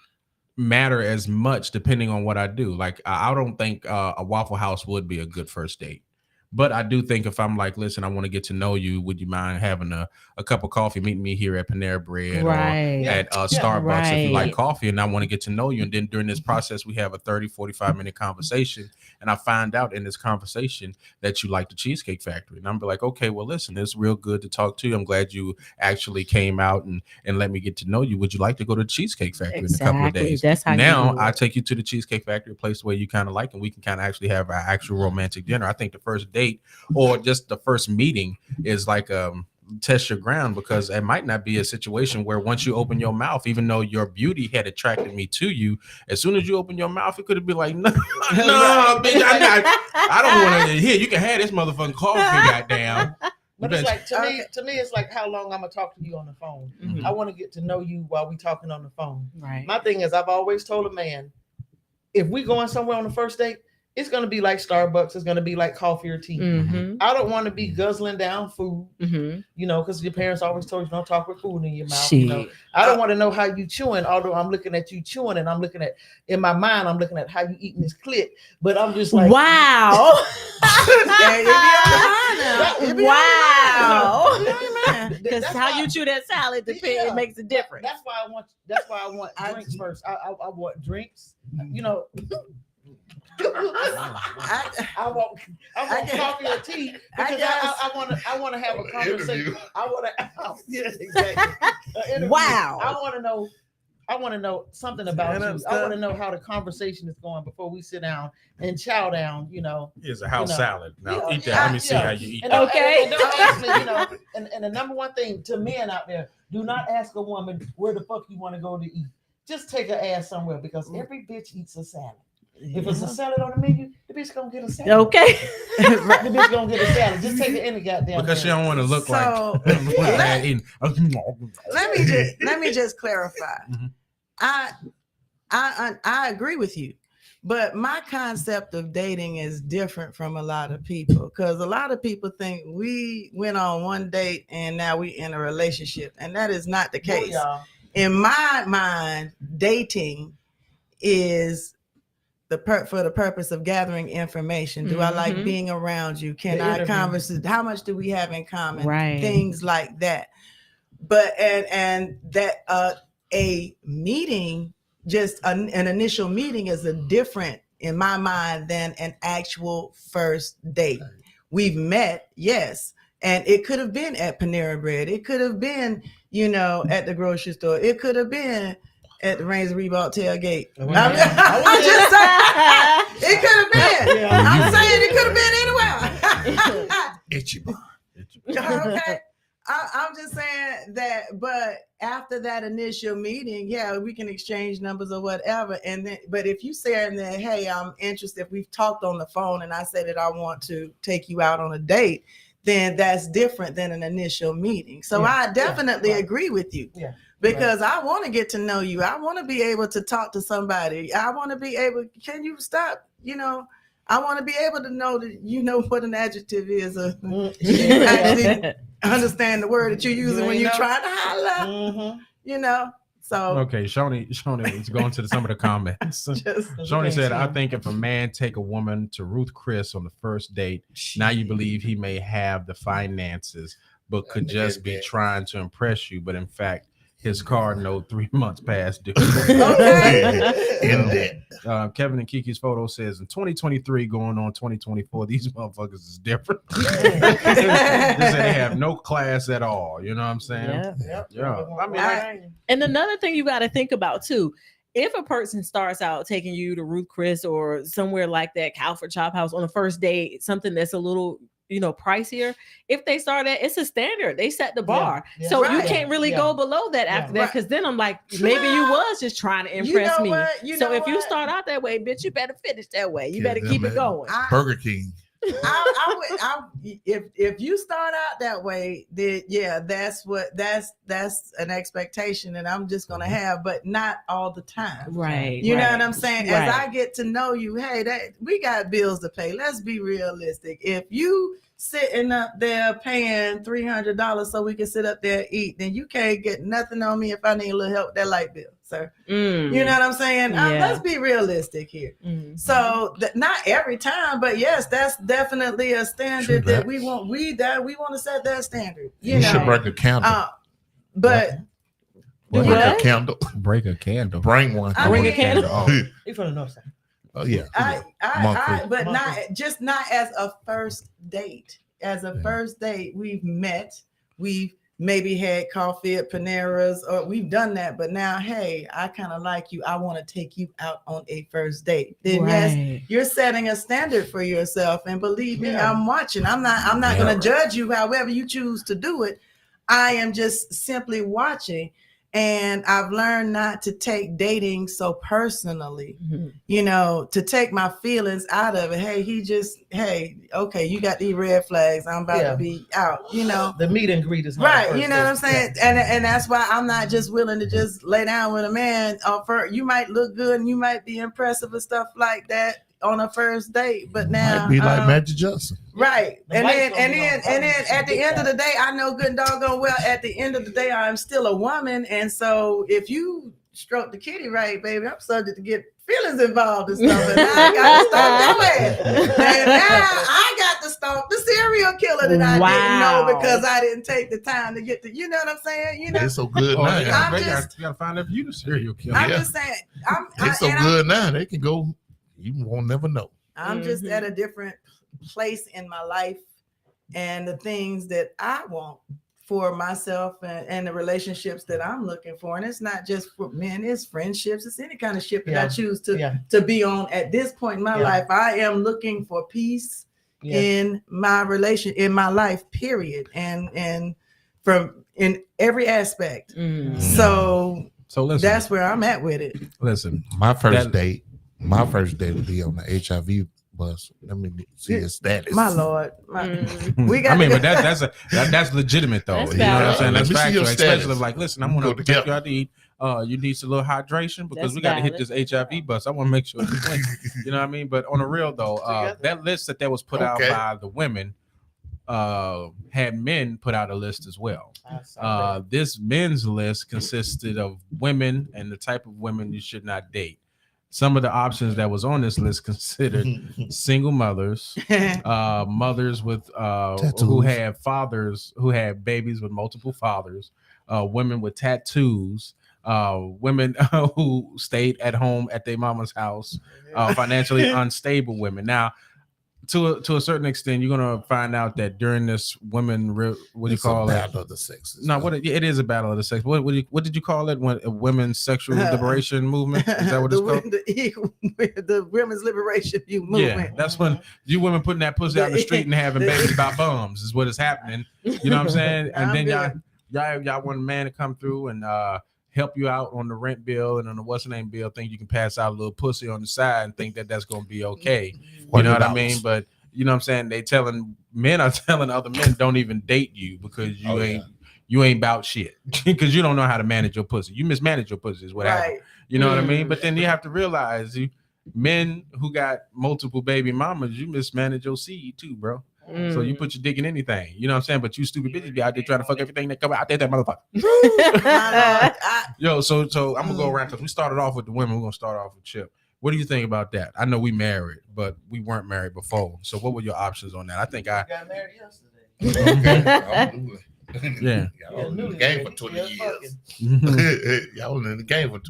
matter as much depending on what I do. Like I don't think a Waffle House would be a good first date. But I do think if I'm like, listen, I want to get to know you, would you mind having a cup of coffee, meeting me here at Panera Bread or at Starbucks if you like coffee, and I want to get to know you. And then during this process, we have a 30, 45-minute conversation. And I find out in this conversation that you like the Cheesecake Factory. And I'm like, okay, well, listen, it's real good to talk to you. I'm glad you actually came out and let me get to know you. Would you like to go to the Cheesecake Factory in a couple of days? That's how now I take you to the Cheesecake Factory, a place where you kind of like, and we can kind of actually have our actual romantic dinner. I think the first date or just the first meeting is like test your ground, because it might not be a situation where once you open your mouth, even though your beauty had attracted me to you, as soon as you open your mouth, it could have been like, no, bitch, I don't want to hear. You can have this motherfucking coffee, goddamn. But it's like to me, it's like how long I'm gonna talk to you on the phone. I want to get to know you while we talking on the phone. Right. My thing is, I've always told a man, if we going somewhere on the first date, it's going to be like Starbucks. It's going to be like coffee or tea. I don't want to be guzzling down food, you know, because your parents always told you don't talk with food in your mouth. You know, I don't want to know how you chewing, although I'm looking at you chewing and I'm looking at, in my mind, I'm looking at how you eating this clit. But I'm just like, wow. Because how you chew that salad, it makes a difference. That's why I want drinks first. I want drinks, you know. I want coffee or tea because I want to have a conversation. Exactly. Wow. I want to know something about you. I want to know how the conversation is going before we sit down and chow down. You know, here's a house salad. Now eat that. Let me see how you eat. And don't ask me, you know. And the number one thing to men out there: do not ask a woman where the fuck you want to go to eat. Just take her ass somewhere, because every bitch eats a salad. If it's a salad on the menu, the bitch gonna get a salad. Okay. The bitch gonna get a salad. Just take it any goddamn. Because she don't want to look like. Let me just clarify. I agree with you, But my concept of dating is different from a lot of people, because a lot of people think we went on one date and now we in a relationship, and that is not the case. In my mind, dating is for the purpose of gathering information. Do I like being around you? Can I converse? How much do we have in common? Right. Things like that. But and that a meeting, just an initial meeting, is a different in my mind than an actual first date. We've met, yes, and it could have been at Panera Bread. It could have been, at the grocery store. It could have been at the Rains Reebok tailgate. I'm just saying, it could have been. Yeah. I'm saying it could have been anywhere. Itchy bar. Okay. I'm just saying that, but after that initial meeting, yeah, we can exchange numbers or whatever. And then, but if you say in there, hey, I'm interested, if we've talked on the phone and I say that I want to take you out on a date, then that's different than an initial meeting. So I definitely agree with you. Yeah. Because I want to get to know you. I want to be able to talk to somebody. I want to be able, can you stop, I want to be able to know that you know what an adjective is. You actually understand the word that you're using when you're trying to holler, So okay, Shoni is going to some of the comments. Shoni said, I think if a man take a woman to Ruth Chris on the first date, now you believe he may have the finances, but could just be trying to impress you. But in fact, his car note 3 months past due. Kevin and Kiki's photo says in 2023 going on 2024, these motherfuckers is different. They say they have no class at all. You know what I'm saying? Yeah. I mean, and another thing you got to think about too, if a person starts out taking you to Ruth Chris or somewhere like that, Calford Chop House on the first date, something that's a little pricier, if they start at, it's a standard, they set the bar. So you can't really go below that after that, because then I'm like, maybe you was just trying to impress me. So if you start out that way, bitch, you better finish that way. You better keep it going. Burger King. If you start out that way, then that's an expectation that I'm just gonna have, but not all the time. Right. You know what I'm saying? As I get to know you, hey, we got bills to pay. Let's be realistic. If you sitting up there paying $300 so we can sit up there and eat, then you can't get nothing on me if I need a little help with that light bill, sir. You know what I'm saying? Let's be realistic here. So not every time, but yes, that's definitely a standard that we want. We want to set that standard. You should break a candle. But break a candle. Break a candle. Bring one. Bring a candle. You from the north side. Oh yeah. But not as a first date. As a first date, we've met. We've maybe had coffee at Panera's, or we've done that. But now, hey, I kind of like you. I want to take you out on a first date. Then yes, you're setting a standard for yourself. And believe me, I'm watching. I'm not going to judge you however you choose to do it. I am just simply watching. And I've learned not to take dating so personally, to take my feelings out of it. Hey, okay, you got these red flags. I'm about to be out, The meet and greet is right. You know what I'm saying? And that's why I'm not just willing to just lay down with a man. You might look good and you might be impressive and stuff like that on a first date, but now might be like Magic Johnson. Right. And then at the end of the day, I know good and doggone well at the end of the day, I'm still a woman. And so if you stroke the kitty right, baby, I'm subject to get feelings involved and stuff. And now I got to stalk your ass. And now I got to stalk the serial killer that I didn't know because I didn't take the time to get to, you know what I'm saying? It's so good now. You gotta find out if you the serial killer. I'm just saying. It's so good now. They can go. You won't never know. I'm just at a different place in my life and the things that I want for myself and the relationships that I'm looking for. And it's not just for men, it's friendships. It's any kind of ship that I choose to be on at this point in my life. I am looking for peace in my in my life, period. And from in every aspect. So listen, that's where I'm at with it. Listen, my first date would be on the HIV bus. Let me see his status. My Lord, we got. I mean, but that's legitimate though. That's you know what I'm saying? That's Let me see factual. your status. Especially like, listen, I'm gonna take you out to eat. you need a little hydration because That's we got to hit valid. this HIV bus. I want to make sure you win. You know what I mean? But on the real though, that list that was put out by the women had men put out a list as well. This men's list consisted of women and the type of women you should not date. Some of the options that was on this list considered single mothers, mothers with who had fathers who had babies with multiple fathers, women with tattoos, women who stayed at home at their mama's house, financially unstable women. Now, to a certain extent, you're gonna find out that during this women, what do you call it? Battle of the sexes. No, it is a battle of the sexes. What did you call it? When a women's sexual liberation movement? Is that what it's called? The women's liberation movement. Yeah, that's when you women putting that pussy out in the street and having babies by bums is what is happening. You know what I'm saying? And then y'all want a man to come through and help you out on the rent bill and on the what's the name bill. Think you can pass out a little pussy on the side and think that that's gonna be okay. You know what I mean? But you know what I'm saying? Men are telling other men don't even date you because you ain't about shit because you don't know how to manage your pussy. You mismanage your pussy is what happened. You know what I mean? But then you have to realize men who got multiple baby mamas, you mismanage your seed too, bro. So you put your dick in anything, you know what I'm saying? But you stupid bitches be out there trying to fuck everything that come out there, that motherfucker. Yo, so I'm gonna go around because we started off with the women. We're gonna start off with Chip. What do you think about that? I know we married, but we weren't married before. So what were your options on that? I think I got married yesterday. Yeah. Y'all was in the game for 20 years. Y'all was in the game for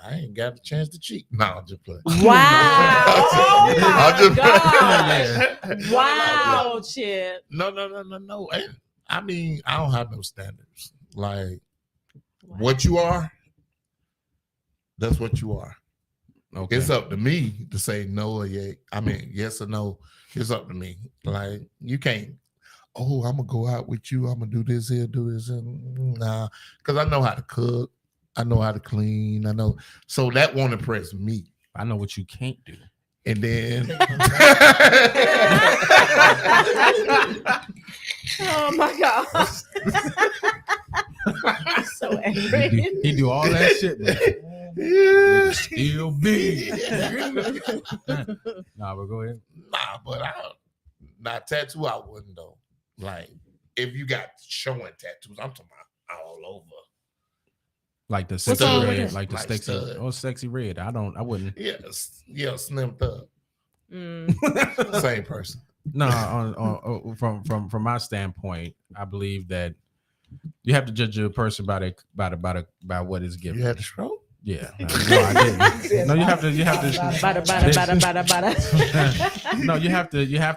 I ain't got a chance to cheat. No, I'm just playing. Wow. Oh my God. Wow, Chip. No. I mean, I don't have no standards. Like what you are, that's what you are. Okay. It's up to me to say no or yeah. I mean, yes or no. It's up to me. Like you can't. Oh, I'm gonna go out with you. I'm gonna do this here, do this. Nah, because I know how to cook. I know how to clean. I know. So that won't impress me. I know what you can't do. And then. Oh my God. So angry. He do all that shit, man. Still big. Nah, but go ahead. Nah, but not tattoo. I wouldn't though. Like if you got showing tattoos, I'm talking about all over. Like the sexy red, like the sexy, sexy red. I wouldn't. Yeah, Slim Thug. Same person. No, from my standpoint, I believe that you have to judge a person by what is given. You had the stroke? Yeah. No, I didn't. No, you have to. No, you have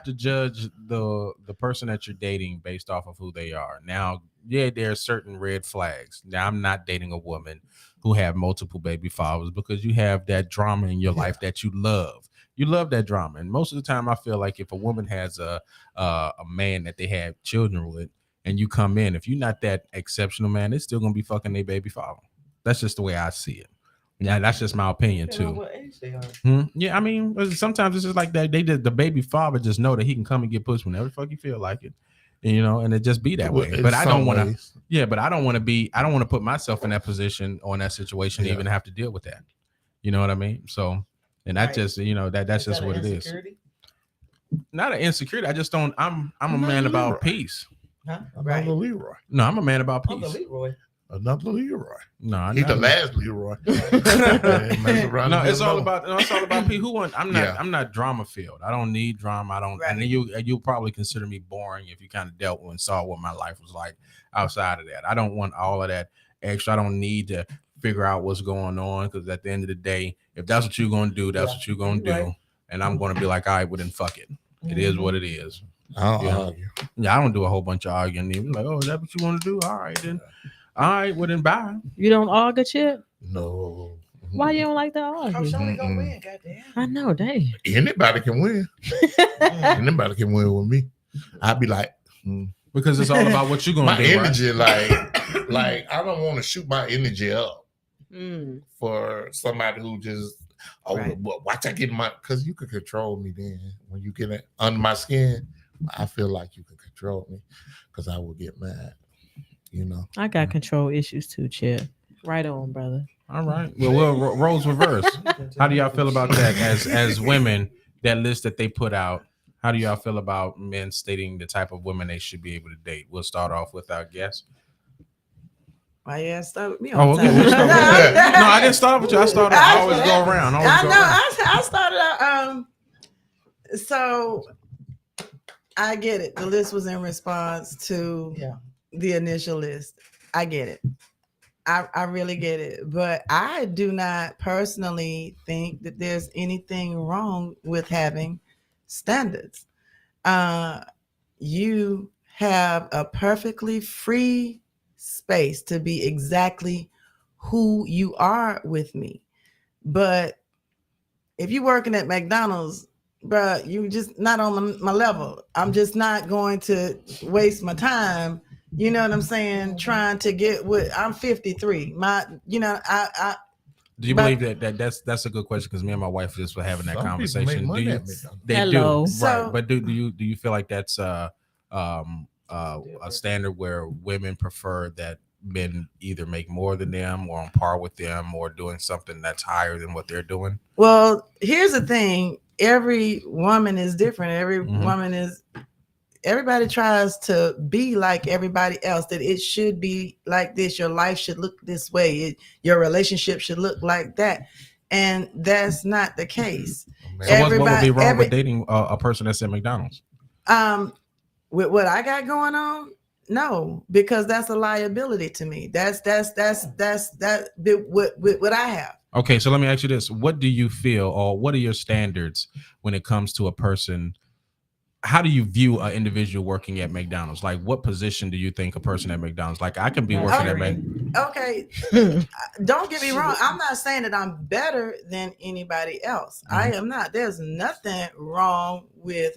to judge the person that you're dating based off of who they are. Now, yeah, there are certain red flags. Now, I'm not dating a woman who have multiple baby fathers because you have that drama in your life that you love. You love that drama, and most of the time, I feel like if a woman has a man that they have children with, and you come in, if you're not that exceptional man, they're still gonna be fucking their baby father. That's just the way I see it. Yeah, that's just my opinion too. What age they are. Yeah, I mean, sometimes it's just like that. They did the baby father just know that he can come and get pushed whenever the fuck he feel like it, and it just be that way. But I don't want to. Yeah, but I don't want to be. I don't want to put myself in that position or in that situation to even have to deal with that. You know what I mean? So, and that just that's just what it is. Not an insecurity. I just don't. I'm a man about peace. Huh? Another Leroy. No, I'm a man about peace. Uncle Leroy. Another Leroy. No, he's the last Leroy. No, it's all about people. I'm not drama filled. I don't need drama. I don't. Right. And you'll probably consider me boring if you kind of dealt with and saw what my life was like outside of that. I don't want all of that extra. I don't need to figure out what's going on because at the end of the day, if that's what you're gonna do, that's what you're gonna do, right. And I'm gonna be like, all right, well then fuck it. It is what it is. I don't argue. Yeah, I don't do a whole bunch of arguing. Even like, oh, is that what you want to do? All right, then. All right, well then bye. You don't argue, Chip? No. Why you don't like to argue? I'm sure gonna win, goddamn. I know, dang. Anybody can win. Anybody can win with me. I'd be like, because it's all about what you're gonna do. My energy, right? like I don't want to shoot my energy up for somebody who just watch I get my because you can control me then when you get it under my skin. I feel like you can control me because I will get mad. I got control issues too, Chip. Right on, brother. All right. Well, roles reverse. How do y'all feel about that as women, that list that they put out? How do y'all feel about men stating the type of women they should be able to date? We'll start off with our guest. Why you asked start with me? Oh, okay. We'll start with you. No, I didn't start with you. I always go around. I started out. So I get it. The list was in response to the initial list. I get it. I really get it. But I do not personally think that there's anything wrong with having standards. You have a perfectly free space to be exactly who you are with me. But if you're working at McDonald's, bruh, you just not on my level. I'm just not going to waste my time. You know what I'm saying? Trying to get what I'm 53. I do you believe that's a good question? Because me and my wife just were having that conversation. They do, right? But do you feel like that's a standard where women prefer that men either make more than them or on par with them or doing something that's higher than what they're doing? Well, here's the thing. Every woman is different. Everybody tries to be like everybody else, that it should be like this. Your life should look this way. Your relationship should look like that. And that's not the case. So what would be wrong with dating a person that's at McDonald's? With what I got going on? No, because that's a liability to me. That's what I have. Okay, so let me ask you this. What do you feel, or what are your standards when it comes to a person? How do you view an individual working at McDonald's? Like, what position do you think a person at McDonald's? Like, I can be working at McDonald's. Okay, don't get me wrong. I'm not saying that I'm better than anybody else. I am not. There's nothing wrong with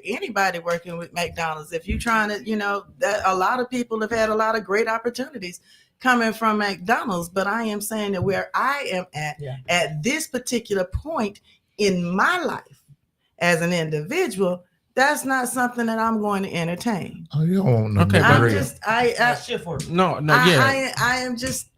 anybody working with McDonald's. If you're trying to, that a lot of people have had a lot of great opportunities coming from McDonald's. But I am saying that where I am at this particular point in my life as an individual, that's not something that I'm going to entertain. Oh, you don't know. Okay, shift work. No, I am just.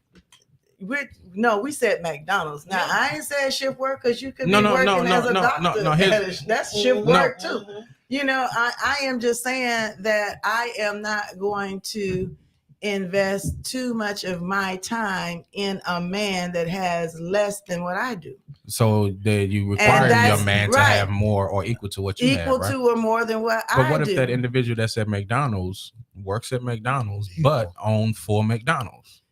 We said McDonald's. Now I ain't said shift work because you could be working as a doctor. That's shift work too. I am just saying that I am not going to invest too much of my time in a man that has less than what I do. So that you require your man to have more or equal to what you have, equal to or more than what I do. But what if that individual that's at McDonald's works at McDonald's but owns 4 McDonald's?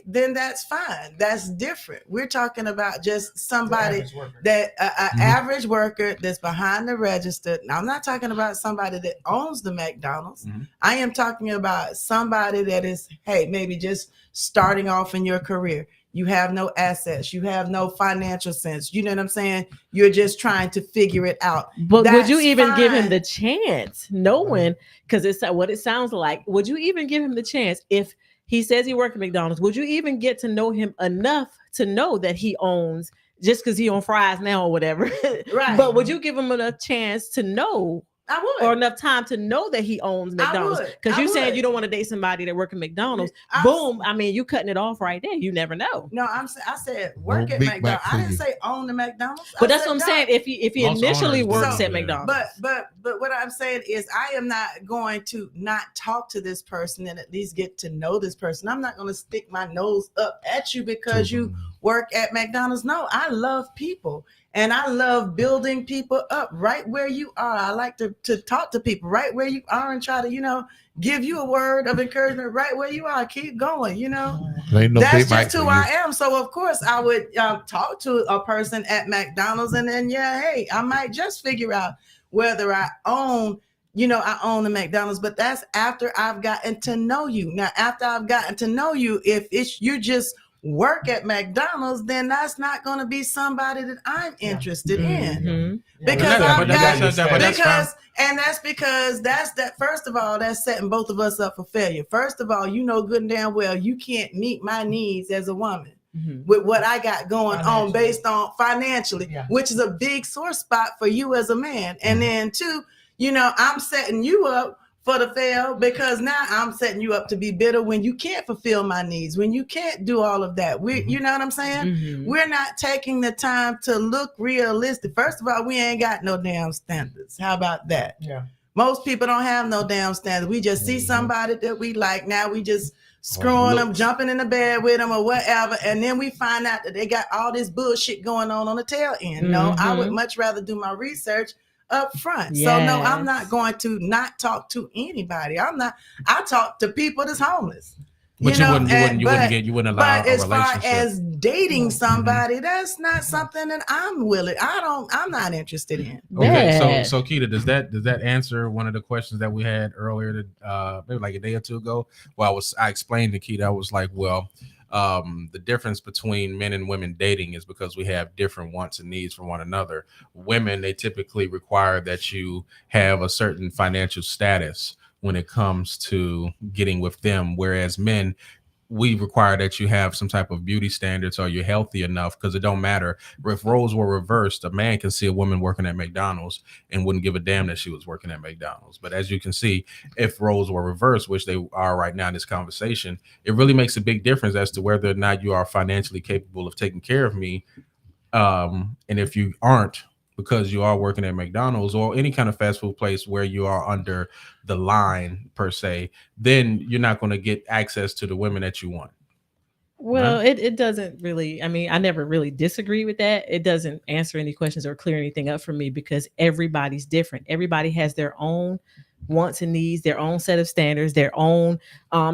Then that's fine. That's different. We're talking about just somebody that average worker that's behind the register. Now, I'm not talking about somebody that owns the McDonald's. I am talking about somebody that is, maybe just starting off in your career. You have no assets. You have no financial sense. You know what I'm saying? You're just trying to figure it out. But would you even give him the chance, knowing, because it's what it sounds like, would you even give him the chance if he says he worked at McDonald's? Would you even get to know him enough to know that he owns, just because he on fries now or whatever? Right. But would you give him enough chance to know? I would. Or enough time to know that he owns McDonald's? Because you saying you don't want to date somebody that work at McDonald's. Boom. I mean, you cutting it off right there. You never know. No, I said work at McDonald's. I didn't say own the McDonald's. But that's what I'm saying. If he initially works at McDonald's. But what I'm saying is I am not going to not talk to this person and at least get to know this person. I'm not going to stick my nose up at you because you work at McDonald's. No, I love people. And I love building people up right where you are. I like to talk to people right where you are and try to, give you a word of encouragement right where you are. Keep going, That's just who I am. So, of course, I would talk to a person at McDonald's and then, I might just figure out whether I own I own the McDonald's, but that's after I've gotten to know you. Now, after I've gotten to know you, if you just work at McDonald's, then that's not going to be somebody that I'm interested in. Because first of all, that's setting both of us up for failure. First of all, you know good and damn well you can't meet my needs as a woman with what I got going on based on financially, which is a big sore spot for you as a man. And then two, I'm setting you up for the fail, because now I'm setting you up to be bitter when you can't fulfill my needs, when you can't do all of that. You know what I'm saying? We're not taking the time to look realistic. First of all, we ain't got no damn standards. How about that? Yeah. Most people don't have no damn standards. We just see somebody that we like. Now we just screwing them, jumping in the bed with them or whatever. And then we find out that they got all this bullshit going on the tail end. No, I would much rather do my research up front. Yes. So no, I'm not going to not talk to anybody. I talk to people that's homeless. But you wouldn't allow but a as far relationship. as dating somebody, that's not something that I'm not interested in. Okay, so Keita, does that answer one of the questions that we had earlier, maybe like a day or two ago? Well, I explained to Keita, I was like, well, the difference between men and women dating is because we have different wants and needs from one another. Women, they typically require that you have a certain financial status when it comes to getting with them, whereas men, we require that you have some type of beauty standards or you're healthy enough, because it don't matter. If roles were reversed, a man can see a woman working at McDonald's and wouldn't give a damn that she was working at McDonald's. But as you can see, if roles were reversed, which they are right now in this conversation, it really makes a big difference as to whether or not you are financially capable of taking care of me. And if you aren't, because you are working at McDonald's or any kind of fast food place where you are under the line per se, then you're not going to get access to the women that you want. Well, it doesn't really, I mean, I never really disagree with that. It doesn't answer any questions or clear anything up for me, because everybody's different. Everybody has their own wants and needs, their own set of standards, their own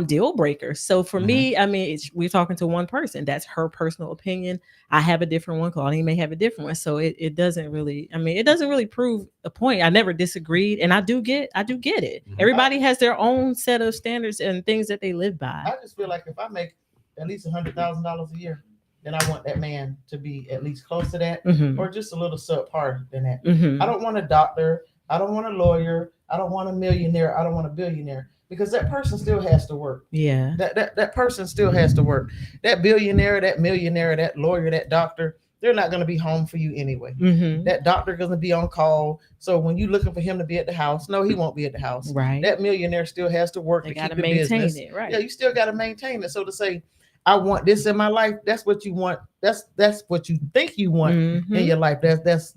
deal breakers. So for me, I mean, we're talking to one person. That's her personal opinion. I have a different one. Claudine may have a different one. So it doesn't really, I mean, it doesn't really prove a point. I never disagreed, and I do get it. Everybody has their own set of standards and things that they live by. I just feel like if I make at least $100,000 a year, then I want that man to be at least close to that, or just a little subpar than that. I don't want a doctor. I don't want a lawyer. I don't want a millionaire. I don't want a billionaire, because that person still has to work. Yeah. That person still has to work. That billionaire, that millionaire, that lawyer, that doctor, they're not going to be home for you anyway. That doctor going to be on call. So when you're looking for him to be at the house, no, he won't be at the house. Right. That millionaire still has to work to keep the business. It, right? Yeah, you still got to maintain it. So to say, I want this in my life, that's what you want. That's what you think you want in your life. That's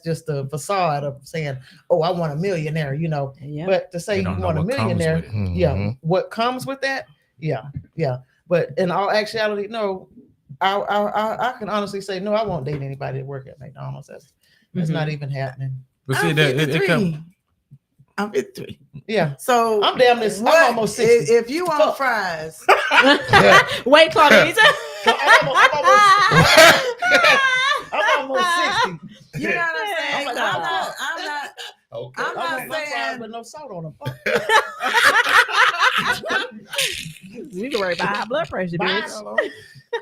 just a facade of saying, oh, I want a millionaire, you know. Yeah. But to say you want a millionaire, what comes with that? Yeah. But in all actuality, no, I can honestly say, no, I won't date anybody that work at McDonald's. That's not even happening. But see, I'm 53. Yeah. So I'm damn this. I'm almost 60. If you want fries, wait, Claudine. I'm almost 60. You know what I'm saying? I'm not saying with no salt on them. You can worry about high blood pressure, bitch.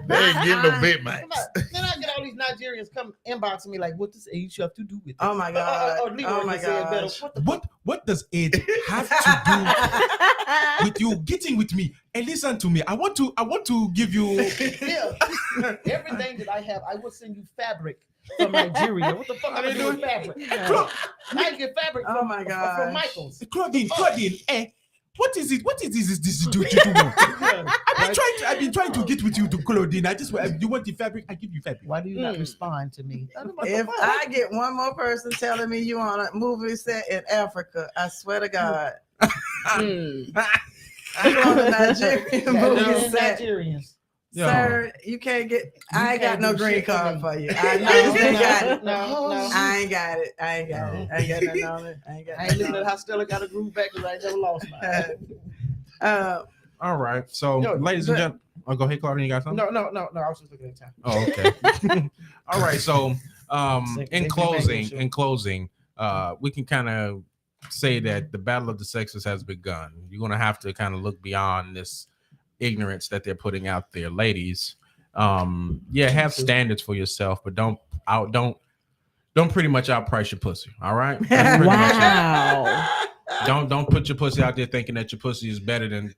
They ain't getting no Big Macs. Then I get all these Nigerians come inboxing me like, "What does age have to do with it?" Oh my god! Oh my god! What does age have to do with you getting with me? And listen to me. I want to give you everything that I have. I will send you fabric from Nigeria. What the fuck are they doing fabric? I get fabric from Michael's. Claudine, what is it? What is this you do? I've been trying to get with you to Claudine. You want the fabric? I give you fabric. Why do you not respond to me? If I get one more person telling me you on a movie set in Africa, I swear to God. You on a Nigerian movie set. Nigerians. Sir, you can't get. I ain't got no green card for you. I know you got it. No, I ain't got it. I ain't got nothing on it. I ain't living at Hostella. Got a groove back because I ain't never lost mine. All right. So, ladies and gentlemen, go ahead, Claudine. You got something? No. I was just looking at time. Oh, okay. All right. So, in closing, we can kind of say that the battle of the sexes has begun. You're going to have to kind of look beyond this ignorance that they're putting out there, ladies. Have standards for yourself, but don't pretty much outprice your pussy. All right. Wow. Don't put your pussy out there thinking that your pussy is better than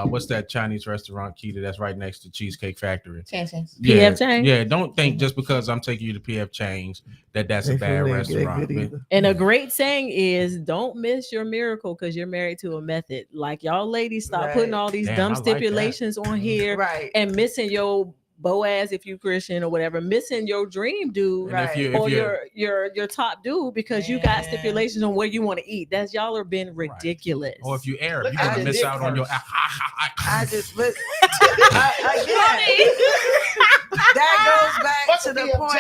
what's that Chinese restaurant, Keita, that's right next to Cheesecake Factory? Chance. Yeah, PF Chang's? Yeah, don't think just because I'm taking you to PF Chang's that's a bad restaurant. And a great saying is, don't miss your miracle because you're married to a method. Like, y'all ladies, stop putting all these dumb stipulations on here and missing your Boaz, if you Christian or whatever, missing your dream dude or your top dude because you got stipulations on where you want to eat. That's y'all are being ridiculous. Or if you Arab, you're gonna miss out on your. I just again. That goes back to the point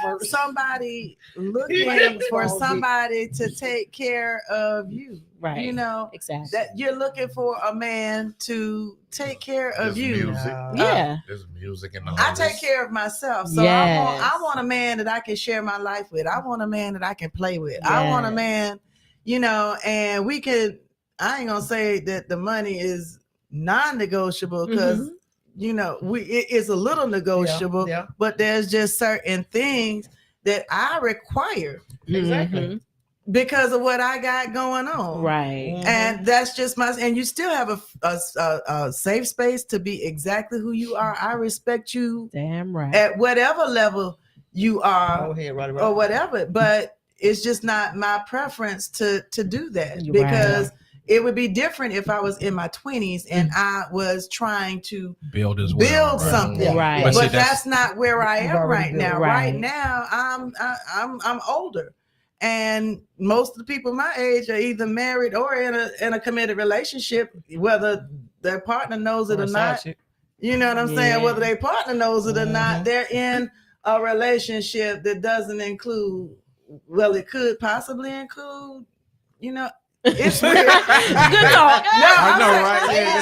of somebody looking for somebody to take care of you. Right. You know, exactly. That you're looking for a man to take care of you. Music. There's music in the I take care of myself. So I want a man that I can share my life with. I want a man that I can play with. Yes. I want a man, and we could, I ain't gonna say that the money is non-negotiable because it is a little negotiable, but there's just certain things that I require. Exactly. Because of what I got going on. Right. And that's just and you still have a safe space to be exactly who you are. I respect you. Damn right. At whatever level you are or whatever, but it's just not my preference to do that because it would be different if I was in my 20s and I was trying to build something. Right. But that's not where I am right now. Right now, I'm older. And most of the people my age are either married or in a committed relationship, whether their partner knows it or not. You know what I'm saying? Whether their partner knows it or not, they're in a relationship that doesn't include, well, it could possibly include, it's weird. Good talk. I know, right? Yeah,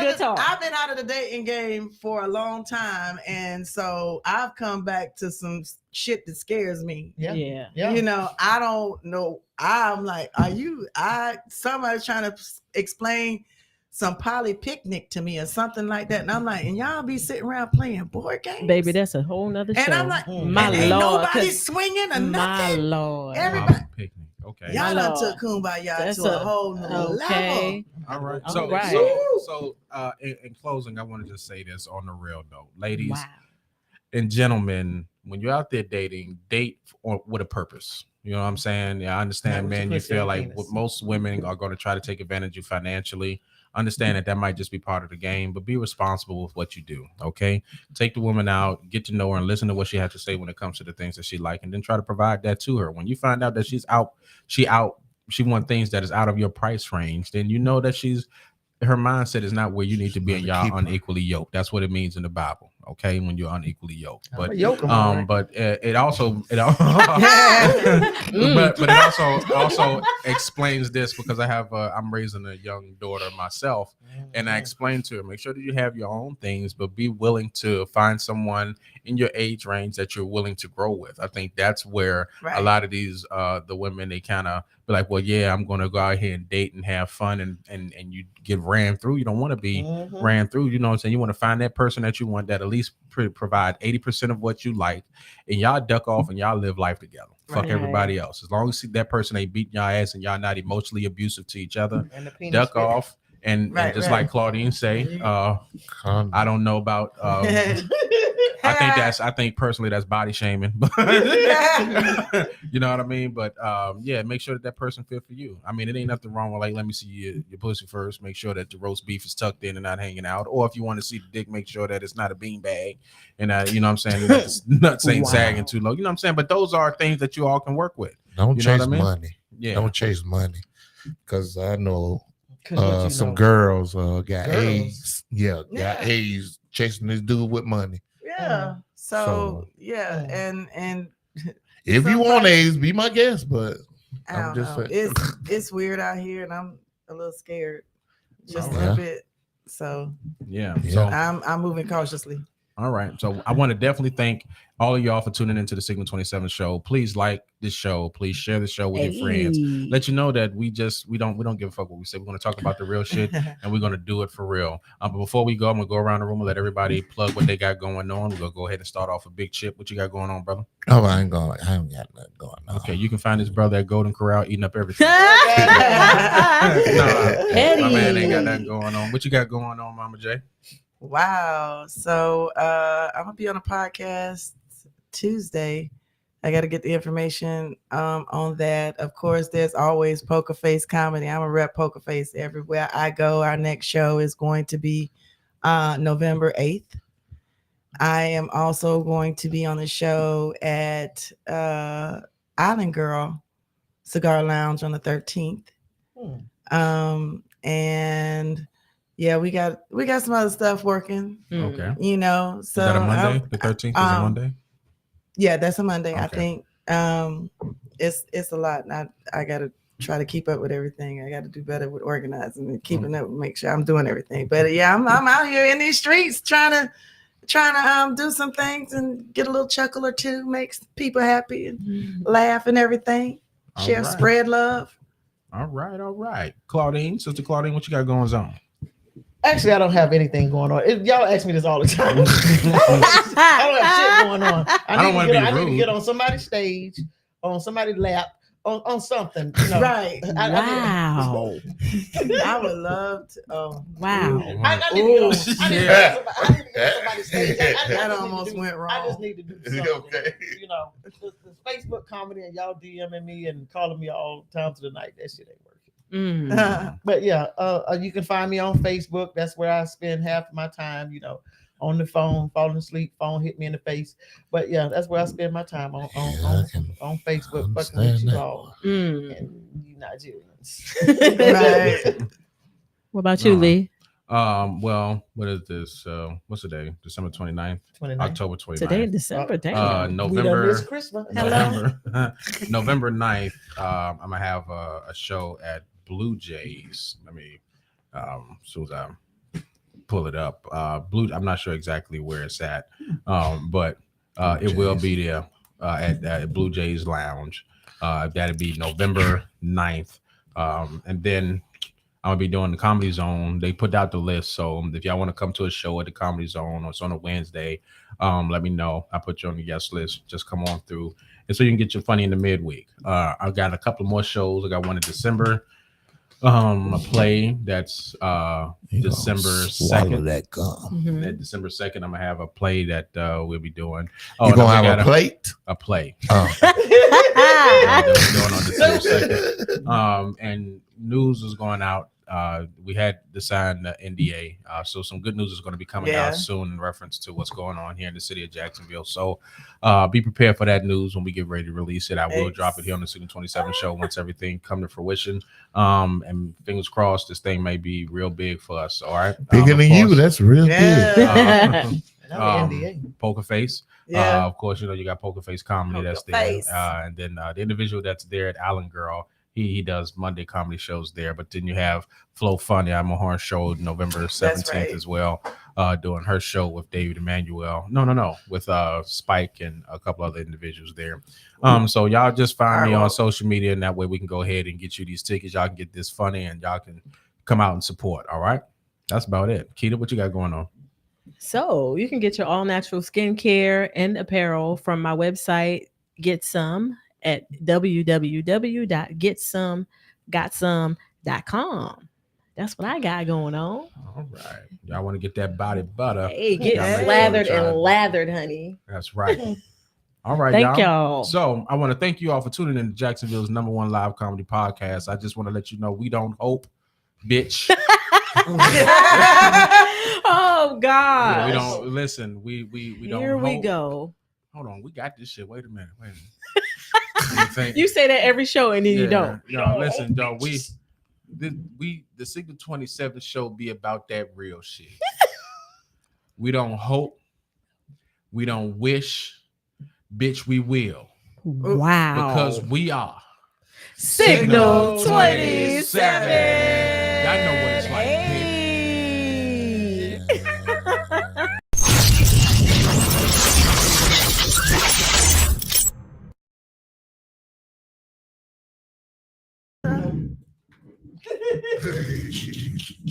good talk. I've been out of the dating game for a long time, and so I've come back to some shit that scares me. Yeah. I don't know. I'm like, somebody trying to explain some poly picnic to me or something like that, and I'm like, and y'all be sitting around playing board games, baby. That's a whole nother show. And I'm like, my and ain't Lord, nobody swinging or nothing. My Lord, everybody. Okay. Y'all done took kumbaya to a whole nother level. All right. So in closing, I want to just say this on the real note, ladies and gentlemen, when you're out there dating, date with a purpose. You know what I'm saying? Yeah, I understand, man. You feel like most women are going to try to take advantage of you financially. Understand that might just be part of the game, but be responsible with what you do. Okay, take the woman out, get to know her, and listen to what she has to say when it comes to the things that she like, and then try to provide that to her. When you find out that she wants things that is out of your price range, then you know that her mindset is not where you need to be, and y'all unequally yoked. That's what it means in the Bible. Okay, when you're unequally yoked, but it also explains this because I'm raising a young daughter myself, and I explained to her, make sure that you have your own things, but be willing to find someone in your age range that you're willing to grow with. I think that's where a lot of these the women, they kind of be like, well, yeah, I'm going to go out here and date and have fun, and you get ran through. You don't want to be ran through. You know what I'm saying? You want to find that person that you want that at least provide 80% of what you like, and y'all duck off and y'all live life together. Fuck everybody else. As long as that person ain't beating y'all ass and y'all not emotionally abusive to each other, duck off. And just like Claudine say, I don't know about. I think personally that's body shaming. You know what I mean? But make sure that person fit for you. I mean, it ain't nothing wrong with, like, let me see your pussy first. Make sure that the roast beef is tucked in and not hanging out. Or if you want to see the dick, make sure that it's not a beanbag. And you know what I'm saying? Nuts ain't sagging too low. You know what I'm saying? But those are things that you all can work with. Don't chase money. Yeah. Don't chase money. Because I know some girls got AIDS. Yeah, got AIDS chasing this dude with money. Yeah. So and if you want AIDS, be my guest. But I'm just saying, it's weird out here, and I'm a little scared, just a little bit. So so I'm moving cautiously. All right. So I want to definitely thank all of y'all for tuning into the Signal 27 show. Please like this show. Please share the show with your friends. Let you know that we don't give a fuck what we say. We're going to talk about the real shit and we're going to do it for real. But before we go, I'm going to go around the room and let everybody plug what they got going on. We're going to go ahead and start off with Big Chip. What you got going on, brother? Oh, I haven't got nothing going on. Okay, you can find this brother at Golden Corral eating up everything. My man ain't got nothing going on. What you got going on, Mama J? Wow. So I'm gonna be on a podcast Tuesday. I got to get the information on that. Of course, there's always Poker Face Comedy. I'm a rep Poker Face everywhere I go. Our next show is going to be November 8th. I am also going to be on the show at Island Girl Cigar Lounge on the 13th. And yeah, we got some other stuff working. Okay. You know, so is that a Monday? The 13th is a Monday? Yeah, that's a Monday. Okay. I think it's a lot. And I gotta try to keep up with everything. I gotta do better with organizing and keeping up, make sure I'm doing everything. But yeah, I'm out here in these streets trying to do some things and get a little chuckle or two, make people happy and laugh and everything. Share, spread love. All right. Claudine, Sister Claudine, what you got going on? Actually, I don't have anything going on. Y'all ask me this all the time. I don't have shit going on. I need to get on somebody's stage, on somebody's lap, on something. You know? Right. Wow. I would love to. Oh, wow. I need to get on somebody's stage. That almost went wrong. I just need to do something. Okay. You know, the Facebook comedy and y'all DMing me and calling me all times of the night. That shit ain't working. But yeah, you can find me on Facebook. That's where I spend half of my time, you know, on the phone, falling asleep, phone hit me in the face. But yeah, that's where I spend my time on Facebook, fucking with you all and you Nigerians. Right. What about you, Lee? Well, what is this? What's the day? December 29th? October 29th. Today is December. November. Christmas. November 9th. I'm gonna have a show at Blue Jays. Let me as soon as I pull it up. I'm not sure exactly where it's at. But it will be there at Blue Jays Lounge. That'll be November 9th. And then I'm gonna be doing the Comedy Zone. They put out the list, so if y'all want to come to a show at the Comedy Zone, or it's on a Wednesday, let me know. I put you on the guest list. Just come on through, and so you can get your funny in the midweek. I've got a couple more shows. I got one in December. A play that's December 2nd. That December 2nd, I'm gonna have a play that we'll be doing. Oh, you gonna have a plate? A play. Oh. That we're doing on December 2nd. And news is going out. We had to sign the NDA, so some good news is going to be coming out soon in reference to what's going on here in the city of Jacksonville. So be prepared for that news when we get ready to release it. I will drop it here on the Signal 27 show once everything come to fruition. And fingers crossed, this thing may be real big for us. All right, bigger than you. That's real big. Poker Face. Of course, you know you got Poker Face Comedy that's there, and then the individual that's there at Island Girl. He does Monday comedy shows there, but then you have Flo Funny. I'm a horn show November 17th as well, doing her show with David Emmanuel. No, with Spike and a couple other individuals there. So y'all just find me on social media, and that way we can go ahead and get you these tickets. Y'all can get this funny, and y'all can come out and support. All right, that's about it. Keita, what you got going on? So you can get your all natural skincare and apparel from my website, Get Some, at www.getsomegotSome.com. That's what I got going on. All right. Y'all want to get that body butter. Hey, get slathered and lathered, honey. That's right. All right, thank y'all. So I want to thank you all for tuning in to Jacksonville's #1 live comedy podcast. I just want to let you know we don't hope, bitch. Oh God. Yeah, we don't listen. We don't. Here we go. Hold on, we got this shit. Wait a minute. You say that every show and then you don't. No, listen, though. The Signal 27 show be about that real shit. We don't hope. We don't wish. Bitch, we will. Wow. Because we are Signal 27. Y'all know what it's like. Hey.